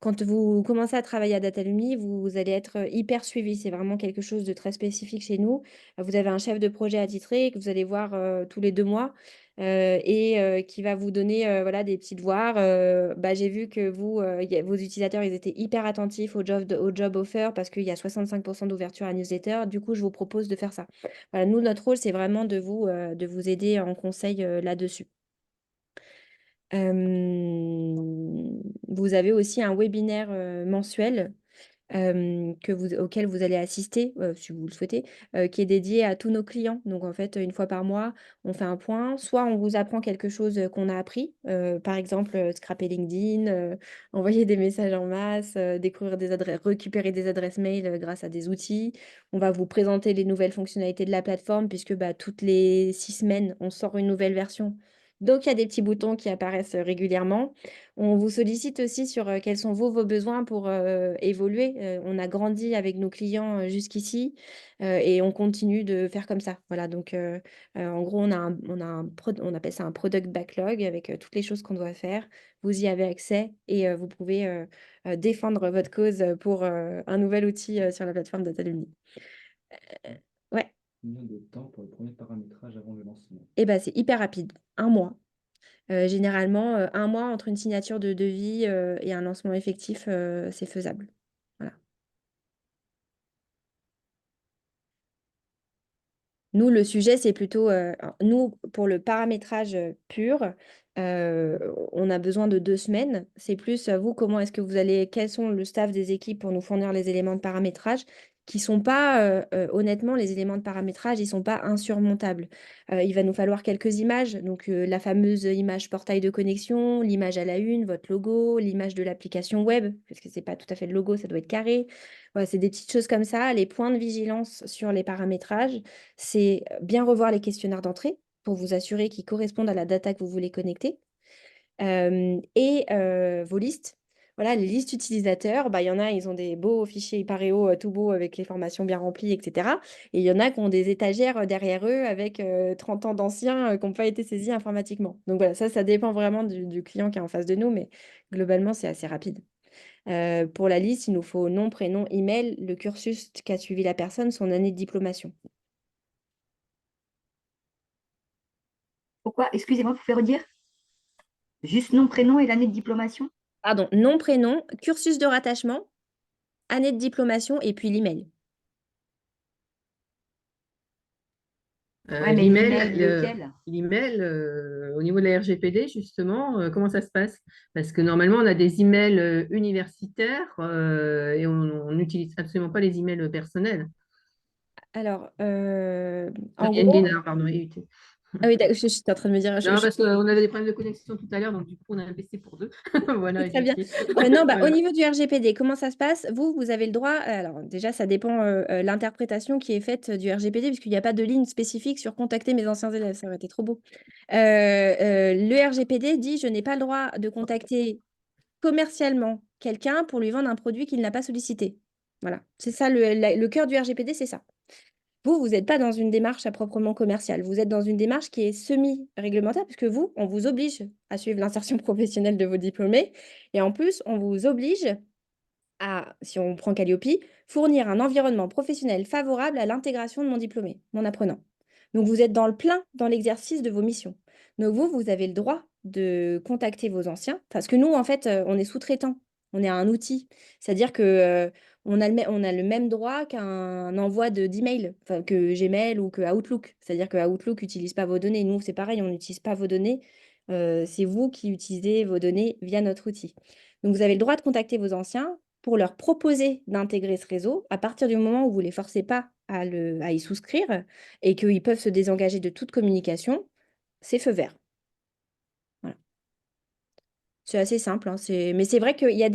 quand vous commencez à travailler à Datalumni, vous allez être hyper suivi. C'est vraiment quelque chose de très spécifique chez nous. Vous avez un chef de projet attitré que vous allez voir tous les 2 mois et qui va vous donner voilà, des petites voix. Bah, j'ai vu que vos utilisateurs, ils étaient hyper attentifs au job offer parce qu'il y a 65% d'ouverture à newsletter. Du coup, je vous propose de faire ça. Voilà, nous, notre rôle, c'est vraiment de vous aider en conseil là-dessus. Vous avez aussi un webinaire mensuel auquel vous allez assister, si vous le souhaitez, qui est dédié à tous nos clients. Donc en fait, une fois par mois, on fait un point. Soit on vous apprend quelque chose qu'on a appris, par exemple, scraper LinkedIn, envoyer des messages en masse, découvrir des adresses, récupérer des adresses mail grâce à des outils. On va vous présenter les nouvelles fonctionnalités de la plateforme, puisque bah, toutes les 6 semaines, on sort une nouvelle version. Donc, il y a des petits boutons qui apparaissent régulièrement. On vous sollicite aussi sur quels sont vos besoins pour évoluer. On a grandi avec nos clients jusqu'ici et on continue de faire comme ça. Voilà, donc en gros, on appelle ça un product backlog avec toutes les choses qu'on doit faire. Vous y avez accès et vous pouvez défendre votre cause pour un nouvel outil sur la plateforme Datalumni. Ouais, Combien de temps pour le premier paramétrage avant le lancement? et ben c'est hyper rapide. 1 mois. Généralement, 1 mois entre une signature de devis et un lancement effectif, c'est faisable. Voilà. Nous, le sujet, c'est plutôt, nous, pour le paramétrage pur, on a besoin de 2 semaines. C'est plus, vous, comment est-ce que vous allez, quels sont le staff des équipes pour nous fournir les éléments de paramétrage qui sont pas, honnêtement, les éléments de paramétrage, ils sont pas insurmontables. Il va nous falloir quelques images, donc la fameuse image portail de connexion, l'image à la une, votre logo, l'image de l'application web, parce que c'est pas tout à fait le logo, ça doit être carré. Voilà, c'est des petites choses comme ça. Les points de vigilance sur les paramétrages, c'est bien revoir les questionnaires d'entrée pour vous assurer qu'ils correspondent à la data que vous voulez connecter. Et vos listes. Voilà, les listes utilisateurs, bah, il y en a, ils ont des beaux fichiers Ipareo tout beaux avec les formations bien remplies, etc. Et il y en a qui ont des étagères derrière eux avec 30 ans d'anciens qui n'ont pas été saisis informatiquement. Donc voilà, ça dépend vraiment du client qui est en face de nous, mais globalement, c'est assez rapide. Pour la liste, il nous faut nom, prénom, email, le cursus qu'a suivi la personne, son année de diplomation. Pourquoi? Excusez-moi, vous pouvez redire? Juste nom, prénom et l'année de diplomation? Pardon, nom, prénom, cursus de rattachement, année de diplomation et puis l'email. Ouais, mais l'email, lequel? L'email, au niveau de la RGPD, justement, comment ça se passe? Parce que normalement, on a des emails universitaires et on n'utilise absolument pas les emails personnels. Alors, en Yann gros, Guénard, pardon, IUT. ah oui, j'étais en train de me dire, Non, parce qu'on avait des problèmes de connexion tout à l'heure, donc du coup, on a un PC pour deux. Voilà, très bien. effectivement. Non, bah, au Voilà. niveau du RGPD, comment ça se passe? Vous avez le droit, alors déjà, ça dépend l'interprétation qui est faite du RGPD, puisqu'il n'y a pas de ligne spécifique sur contacter mes anciens élèves, ça aurait été trop beau. Le RGPD dit, je n'ai pas le droit de contacter commercialement quelqu'un pour lui vendre un produit qu'il n'a pas sollicité. Voilà, c'est ça le cœur du RGPD, c'est ça. Vous n'êtes pas dans une démarche à proprement commerciale. Vous êtes dans une démarche qui est semi-réglementaire, puisque vous, on vous oblige à suivre l'insertion professionnelle de vos diplômés. Et en plus, on vous oblige à, si on prend Calliope, fournir un environnement professionnel favorable à l'intégration de mon diplômé, mon apprenant. Donc, vous êtes dans le plein dans l'exercice de vos missions. Donc, vous avez le droit de contacter vos anciens, parce que nous, en fait, on est sous-traitant. On est un outil. C'est-à-dire que on a le même droit qu'un envoi d'email, enfin, que Gmail ou que Outlook. C'est-à-dire que Outlook n'utilise pas vos données. Nous, c'est pareil, on n'utilise pas vos données. C'est vous qui utilisez vos données via notre outil. Donc, vous avez le droit de contacter vos anciens pour leur proposer d'intégrer ce réseau à partir du moment où vous ne les forcez pas à y souscrire et qu'ils peuvent se désengager de toute communication, c'est feu vert. Voilà. C'est assez simple, hein, mais c'est vrai qu'il y a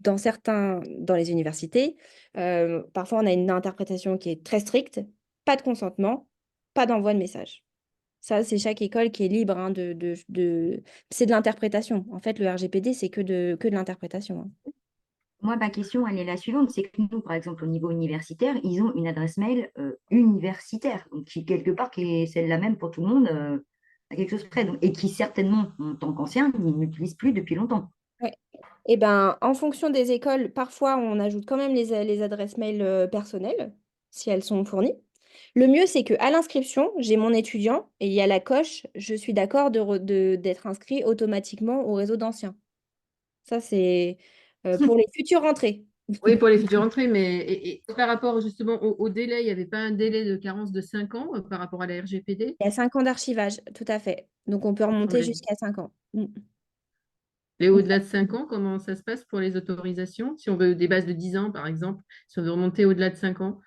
dans les universités, parfois on a une interprétation qui est très stricte, pas de consentement, pas d'envoi de message. Ça, c'est chaque école qui est libre, hein, c'est de l'interprétation. En fait, le RGPD, c'est que de l'interprétation, hein. Moi, ma question, elle est la suivante, c'est que nous, par exemple, au niveau universitaire, ils ont une adresse mail universitaire, donc qui, quelque part, qui est celle-là même pour tout le monde, à quelque chose près, et qui, certainement, en tant qu'ancien, ils n'utilisent plus depuis longtemps. Ouais. Eh ben, en fonction des écoles, parfois on ajoute quand même les adresses mail personnelles, si elles sont fournies. Le mieux, c'est qu'à l'inscription, j'ai mon étudiant et il y a la coche, je suis d'accord d'être inscrit automatiquement au réseau d'anciens. Ça, c'est pour les futures rentrées. Oui, pour les futures entrées, mais et par rapport justement au délai, il n'y avait pas un délai de carence de 5 ans par rapport à la RGPD? Il y a 5 ans d'archivage, tout à fait. Donc on peut Il me remonter semblait. jusqu'à 5 ans. Mm. Et au-delà de 5 ans, comment ça se passe pour les autorisations? Si on veut des bases de 10 ans, par exemple, si on veut remonter au-delà de 5 ans,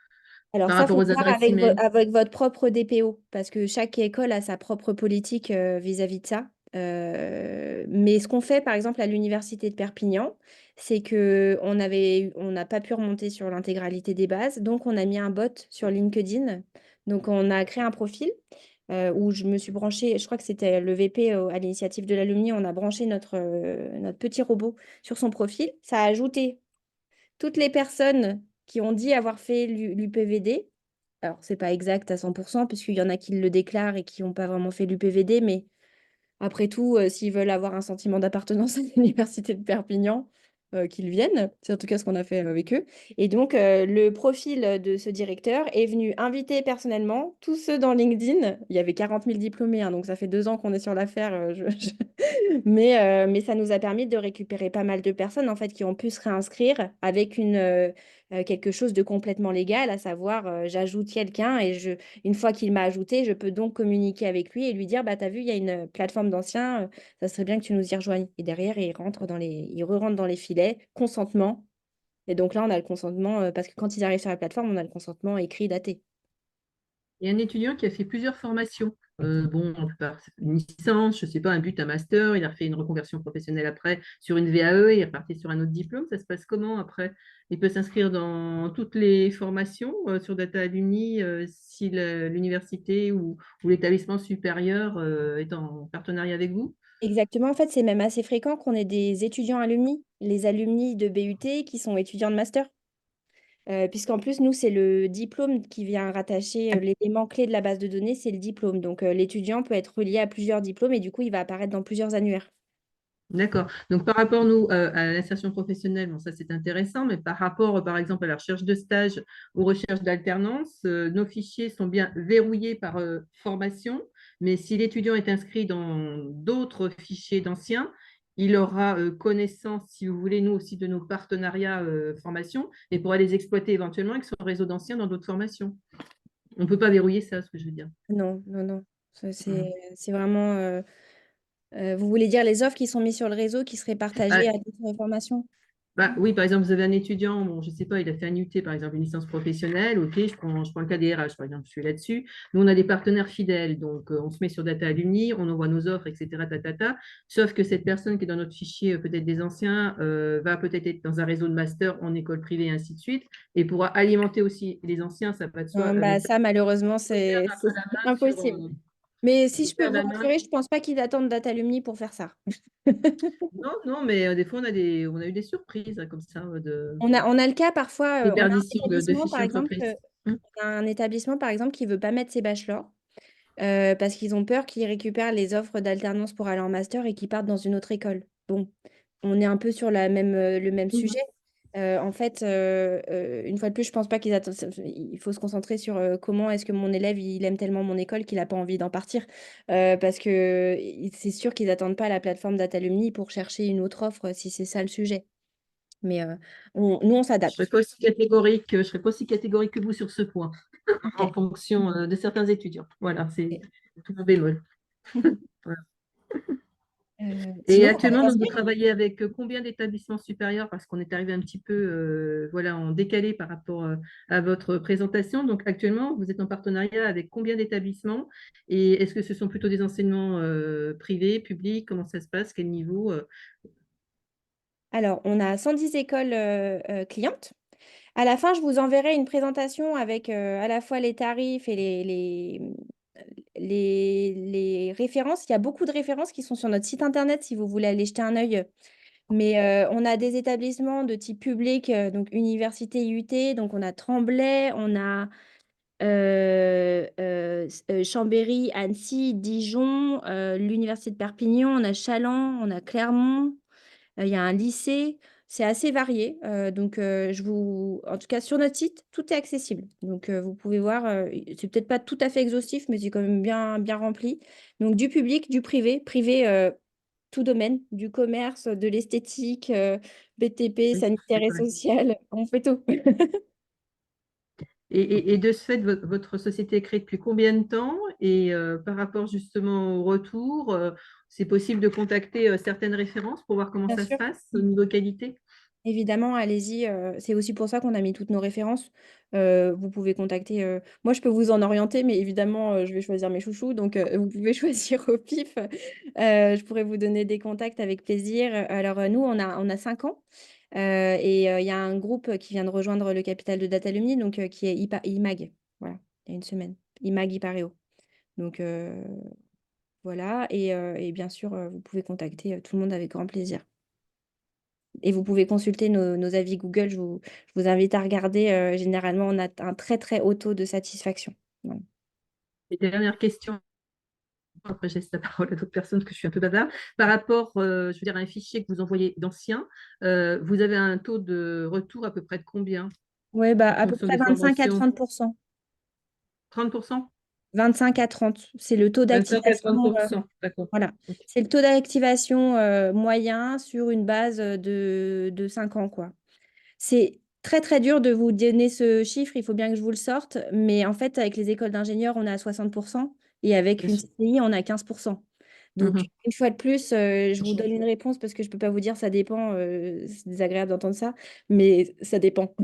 Alors par ça, il rapport faut aux voir adresses email. avec votre propre DPO, parce que chaque école a sa propre politique vis-à-vis de ça. Mais ce qu'on fait, par exemple, à l'université de Perpignan, c'est que on n'a pas pu remonter sur l'intégralité des bases, donc on a mis un bot sur LinkedIn. Donc on a créé un profil où je me suis branchée, je crois que c'était le VP à l'initiative de l'alumni, on a branché notre petit robot sur son profil. Ça a ajouté toutes les personnes qui ont dit avoir fait l'UPVD. Alors, c'est pas exact à 100%, puisqu'il y en a qui le déclarent et qui n'ont pas vraiment fait l'UPVD, mais après tout, s'ils veulent avoir un sentiment d'appartenance à l'université de Perpignan, qu'ils viennent. C'est en tout cas ce qu'on a fait avec eux. Et donc, le profil de ce directeur est venu inviter personnellement tous ceux dans LinkedIn. Il y avait 40 000 diplômés, hein, donc ça fait 2 ans qu'on est sur l'affaire. Mais ça nous a permis de récupérer pas mal de personnes en fait qui ont pu se réinscrire avec quelque chose de complètement légal, à savoir j'ajoute quelqu'un et une fois qu'il m'a ajouté, je peux donc communiquer avec lui et lui dire bah t'as vu, il y a une plateforme d'anciens, ça serait bien que tu nous y rejoignes. Et derrière, il re-rentre dans les filets, consentement. Et donc là, on a le consentement parce que quand ils arrivent sur la plateforme, on a le consentement écrit, daté. Il y a un étudiant qui a fait plusieurs formations. Bon, la plupart, c'est une licence, je ne sais pas, un but, un master. Il a refait une reconversion professionnelle après sur une VAE. Il est reparti sur un autre diplôme. Ça se passe comment après? Il peut s'inscrire dans toutes les formations sur Data Alumni si l'université ou l'établissement supérieur est en partenariat avec vous. Exactement, en fait, c'est même assez fréquent qu'on ait des étudiants alumni, les alumni de BUT qui sont étudiants de master. Puisqu'en plus, nous, c'est le diplôme qui vient rattacher l'élément clé de la base de données, c'est le diplôme. Donc, l'étudiant peut être relié à plusieurs diplômes et du coup, il va apparaître dans plusieurs annuaires. D'accord. Donc, par rapport, nous, à l'insertion professionnelle, bon, ça c'est intéressant, mais par rapport, par exemple, à la recherche de stage ou recherche d'alternance, nos fichiers sont bien verrouillés par formation, mais si l'étudiant est inscrit dans d'autres fichiers d'anciens, il aura connaissance, si vous voulez, nous aussi, de nos partenariats formation et pourra les exploiter éventuellement avec son réseau d'anciens dans d'autres formations. On ne peut pas verrouiller ça, ce que je veux dire. Non, non, non. C'est vraiment... vous voulez dire les offres qui sont mises sur le réseau qui seraient partagées à d'autres formations? Bah, oui, par exemple, vous avez un étudiant, bon, je ne sais pas, il a fait un UT, par exemple, une licence professionnelle. OK, je prends le cas des RH, par exemple, je suis là-dessus. Nous, on a des partenaires fidèles. Donc, on se met sur Data Alumni, on envoie nos offres, etc. Sauf que cette personne qui est dans notre fichier, peut-être des anciens, va peut-être être dans un réseau de master en école privée, et ainsi de suite, et pourra alimenter aussi les anciens, ça va de soi. Bah, Donc, ça, malheureusement, perdre c'est un peu la main sur. impossible. Mais si je peux Perdre vous la main. rassurer, je ne pense pas qu'ils attendent Datalumni pour faire ça. Non, non, mais des fois, on a eu des surprises hein, comme ça, On a le cas parfois, on a un déperdition de établissement, par fichiers exemple, entreprises. Hum. qui ne veut pas mettre ses bachelors parce qu'ils ont peur qu'ils récupèrent les offres d'alternance pour aller en master et qu'ils partent dans une autre école. Bon, on est un peu sur le même sujet. En fait, une fois de plus, je pense pas qu'ils attendent. Il faut se concentrer sur comment est-ce que mon élève il aime tellement mon école qu'il n'a pas envie d'en partir. Parce que c'est sûr qu'ils n'attendent pas la plateforme Datalumni pour chercher une autre offre si c'est ça le sujet. Mais nous, on s'adapte. Je serais pas aussi catégorique que vous sur ce point, en Ok. fonction de certains étudiants. Voilà, c'est tout mon bémol. Voilà. Et Sinon, actuellement, la donc, vous suite. travaillez avec combien d'établissements supérieurs? Parce qu'on est arrivé un petit peu voilà, en décalé par rapport à votre présentation. Donc, actuellement, vous êtes en partenariat avec combien d'établissements? Et est-ce que ce sont plutôt des enseignements privés, publics? Comment ça se passe? Quel niveau? Alors, on a 110 écoles clientes. À la fin, je vous enverrai une présentation avec à la fois les tarifs et les références. Il y a beaucoup de références qui sont sur notre site internet si vous voulez aller jeter un œil. Mais on a des établissements de type public, donc université IUT, donc on a Tremblay, on a Chambéry, Annecy, Dijon, l'université de Perpignan, on a Challans, on a Clermont. Il y a un lycée, c'est assez varié. Donc, en tout cas, sur notre site, tout est accessible. Donc, vous pouvez voir, c'est peut-être pas tout à fait exhaustif, mais c'est quand même bien, bien rempli. Donc, du public, du privé, privé, tout domaine, du commerce, de l'esthétique, BTP, Oui, sanitaire c'est et correct. social, on fait tout. Et de ce fait, votre société est créée depuis combien de temps? Et par rapport justement au retour, c'est possible de contacter certaines références pour voir comment Bien ça se sûr. passe au niveau qualité? Évidemment, allez-y. C'est aussi pour ça qu'on a mis toutes nos références. Vous pouvez contacter. Moi, je peux vous en orienter, mais évidemment, je vais choisir mes chouchous. Donc, vous pouvez choisir au pif. Je pourrais vous donner des contacts avec plaisir. Alors, nous, on a 5 ans. Et il y a un groupe qui vient de rejoindre le capital de Datalumni, donc qui est IMAG. Voilà, il y a une semaine. IMAG Ipareo. Donc, voilà. Et bien sûr, vous pouvez contacter tout le monde avec grand plaisir. Et vous pouvez consulter nos avis Google. Je vous invite à regarder. Généralement, on a un très, très haut taux de satisfaction. Voilà. Et dernière question, après je laisse la parole à d'autres personnes parce que je suis un peu bavard. Par rapport, je veux dire, à un fichier que vous envoyez d'anciens, vous avez un taux de retour à peu près de combien Oui, bah, en à peu fonction près des 25 à formations? 30%. 30%? 25 à 30, c'est le taux 25 à d'activation. 30%, d'accord. Voilà. Ok. C'est le taux d'activation moyen sur une base de 5 ans, quoi. C'est très, très dur de vous donner ce chiffre. Il faut bien que je vous le sorte. Mais en fait, avec les écoles d'ingénieurs, on est à 60% et avec Bien une sûr. CCI, on a 15%. Donc, Mhm. une fois de plus, je vous donne une réponse parce que je ne peux pas vous dire ça dépend. C'est désagréable d'entendre ça, mais ça dépend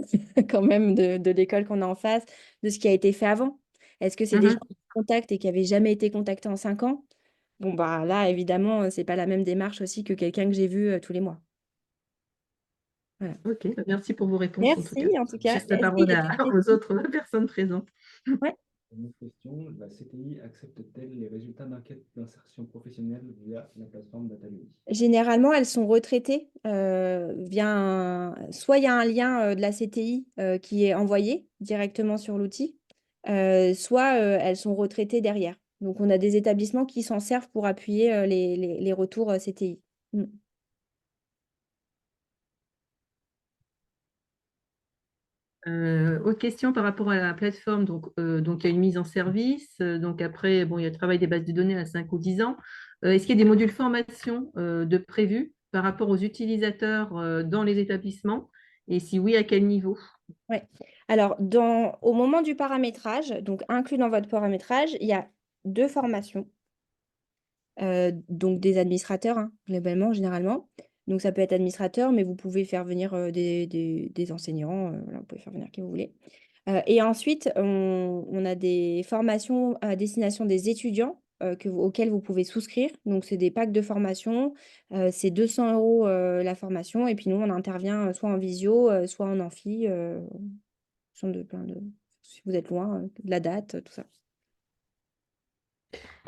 quand même de l'école qu'on a en face, de ce qui a été fait avant. Est-ce que c'est des gens Mhm. qui contactent et qui n'avaient jamais été contactés en 5 ans? Bon, bah là, évidemment, c'est pas la même démarche aussi que quelqu'un que j'ai vu tous les mois. Voilà. Ok, bah, merci pour vos réponses en tout cas. Merci en tout Je cas. laisse la Est-ce qu'il parole y a d'autres aux questions? autres personnes présentes. Ouais. Une autre question, la CTI accepte-t-elle les résultats d'enquête d'insertion professionnelle via la plateforme Datalumni? Généralement, elles sont retraitées via soit il y a un lien de la CTI qui est envoyé directement sur l'outil, soit elles sont retraitées derrière. Donc, on a des établissements qui s'en servent pour appuyer les retours CTI. Mm. Autre question par rapport à la plateforme. Donc, il y a une mise en service. Donc, après, bon, il y a le travail des bases de données à 5 ou 10 ans. Est-ce qu'il y a des modules formation de prévus par rapport aux utilisateurs dans les établissements? Et si oui, à quel niveau? Ouais. Alors, au moment du paramétrage, donc inclus dans votre paramétrage, il y a 2 formations, donc des administrateurs, hein, globalement, généralement. Donc ça peut être administrateur, mais vous pouvez faire venir des enseignants, voilà, vous pouvez faire venir qui vous voulez. Et ensuite, on a des formations à destination des étudiants auxquels vous pouvez souscrire. Donc, c'est des packs de formation. C'est 200 € la formation. Et puis, nous, on intervient soit en visio, soit en amphi, en fonction de plein de... Si vous êtes loin, de la date, tout ça.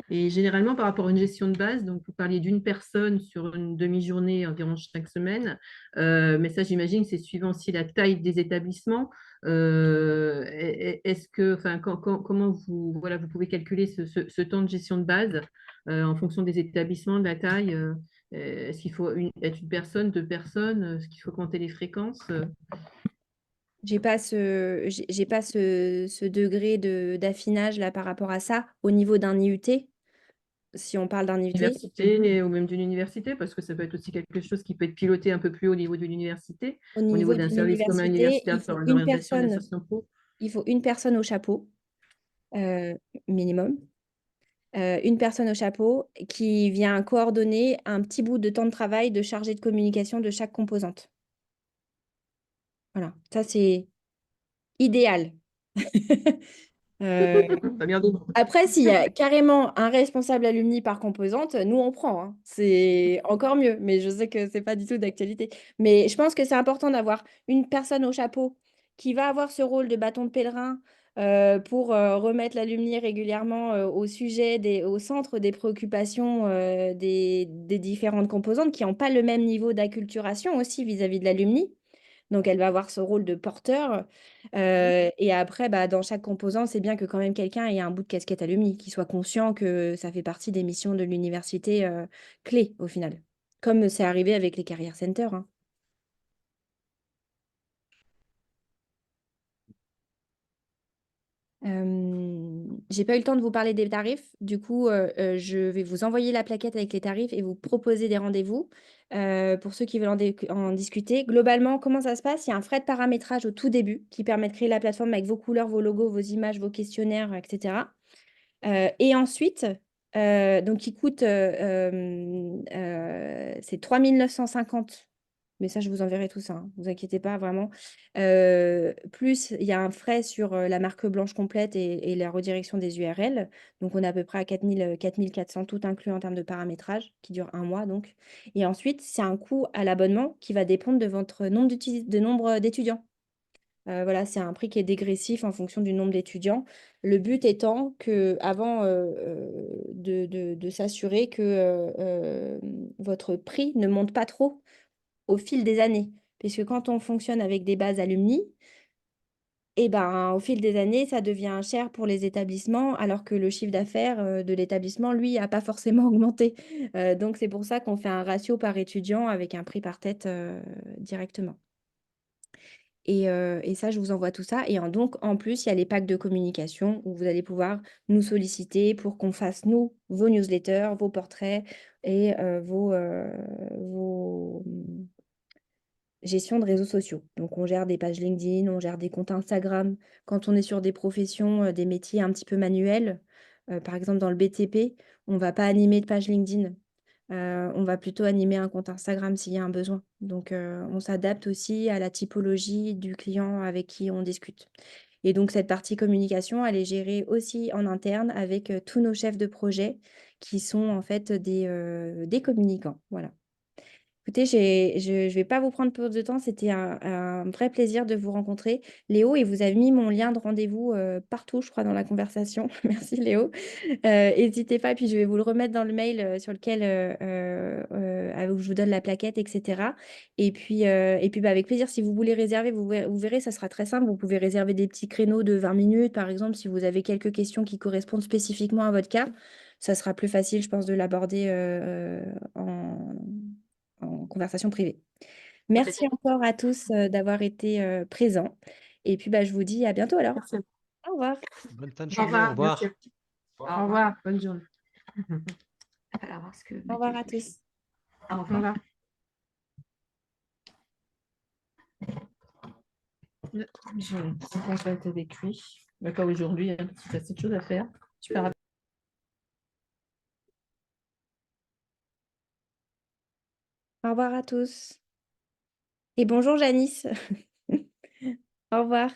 Et généralement, par rapport à une gestion de base, donc vous parliez d'une personne sur une demi-journée environ chaque semaine, mais ça, j'imagine que c'est suivant aussi la taille des établissements. Est-ce que, enfin, comment vous, voilà, vous pouvez calculer ce temps de gestion de base en fonction des établissements, de la taille est-ce qu'il faut être une personne, 2 personnes? Est-ce qu'il faut compter les fréquences J'ai pas ce degré d'affinage là par rapport à ça au niveau d'un IUT. Si on parle d'un IUT, université ou même d'une université, parce que ça peut être aussi quelque chose qui peut être piloté un peu plus haut au niveau de l'université, au au niveau niveau d'un d'une service commun université, universitaire il faut une d'orientation et personne, d'insertion pro. il faut une personne au chapeau, minimum. Une personne au chapeau qui vient coordonner un petit bout de temps de travail de chargé de communication de chaque composante. Voilà, ça c'est idéal. Euh, Pas bien de- Après, s'il y a carrément un responsable alumni par composante, nous on prend, hein. C'est encore mieux, mais je sais que c'est pas du tout d'actualité. Mais je pense que c'est important d'avoir une personne au chapeau qui va avoir ce rôle de bâton de pèlerin pour remettre l'alumni régulièrement au centre des préoccupations des différentes composantes qui n'ont pas le même niveau d'acculturation aussi vis-à-vis de l'alumni. Donc, elle va avoir ce rôle de porteur. Et après, bah, dans chaque composant, c'est bien que quand même quelqu'un ait un bout de casquette alumni, qui soit conscient que ça fait partie des missions de l'université clés au final. Comme c'est arrivé avec les Career Centers, hein. J'ai pas eu le temps de vous parler des tarifs. Du coup, je vais vous envoyer la plaquette avec les tarifs et vous proposer des rendez-vous pour ceux qui veulent en discuter. Globalement, comment ça se passe? Il y a un frais de paramétrage au tout début qui permet de créer la plateforme avec vos couleurs, vos logos, vos images, vos questionnaires, etc. Et ensuite, donc qui coûte, c'est 3 950. Mais ça, je vous enverrai tout ça, hein, vous inquiétez pas, vraiment. Plus, il y a un frais sur la marque blanche complète et la redirection des URL. Donc, on est à peu près à 4 400, tout inclus en termes de paramétrage, qui dure un mois, donc. Et ensuite, c'est un coût à l'abonnement qui va dépendre de votre nombre d'étudiants. Voilà, c'est un prix qui est dégressif en fonction du nombre d'étudiants. Le but étant que, avant de s'assurer que votre prix ne monte pas trop au fil des années. Puisque quand on fonctionne avec des bases alumni, et ben, au fil des années, ça devient cher pour les établissements, alors que le chiffre d'affaires de l'établissement, lui, n'a pas forcément augmenté. Donc, c'est pour ça qu'on fait un ratio par étudiant avec un prix par tête directement. Et ça, je vous envoie tout ça. Donc, en plus, il y a les packs de communication où vous allez pouvoir nous solliciter pour qu'on fasse, nous, vos newsletters, vos portraits et vos gestion de réseaux sociaux. Donc, on gère des pages LinkedIn, on gère des comptes Instagram. Quand on est sur des professions, des métiers un petit peu manuels, par exemple dans le BTP, on ne va pas animer de page LinkedIn. On va plutôt animer un compte Instagram s'il y a un besoin. Donc, on s'adapte aussi à la typologie du client avec qui on discute. Et donc, cette partie communication, elle est gérée aussi en interne avec tous nos chefs de projet qui sont en fait des communicants. Voilà. Écoutez, je ne vais pas vous prendre plus de temps. C'était un vrai plaisir de vous rencontrer. Léo, et vous avez mis mon lien de rendez-vous partout, je crois, dans la conversation. Merci, Léo. N'hésitez pas, puis je vais vous le remettre dans le mail sur lequel où je vous donne la plaquette, etc. Et puis bah, avec plaisir, si vous voulez réserver, vous verrez, ça sera très simple. Vous pouvez réserver des petits créneaux de 20 minutes, par exemple, si vous avez quelques questions qui correspondent spécifiquement à votre cas. Ça sera plus facile, je pense, de l'aborder en conversation privée. Merci encore à tous d'avoir été présents. Et puis, bah, je vous dis à bientôt alors. Merci. Au revoir. Bonne fin de Au journée, au revoir. revoir. Merci. Au revoir. Bonne journée. Il va falloir voir ce que Au revoir à tous. Au Au revoir. revoir. Je vais en contact avec lui. Pas aujourd'hui, hein, parce qu'il a assez de choses à faire. Super. Au revoir à tous. Et bonjour Janice. Au revoir.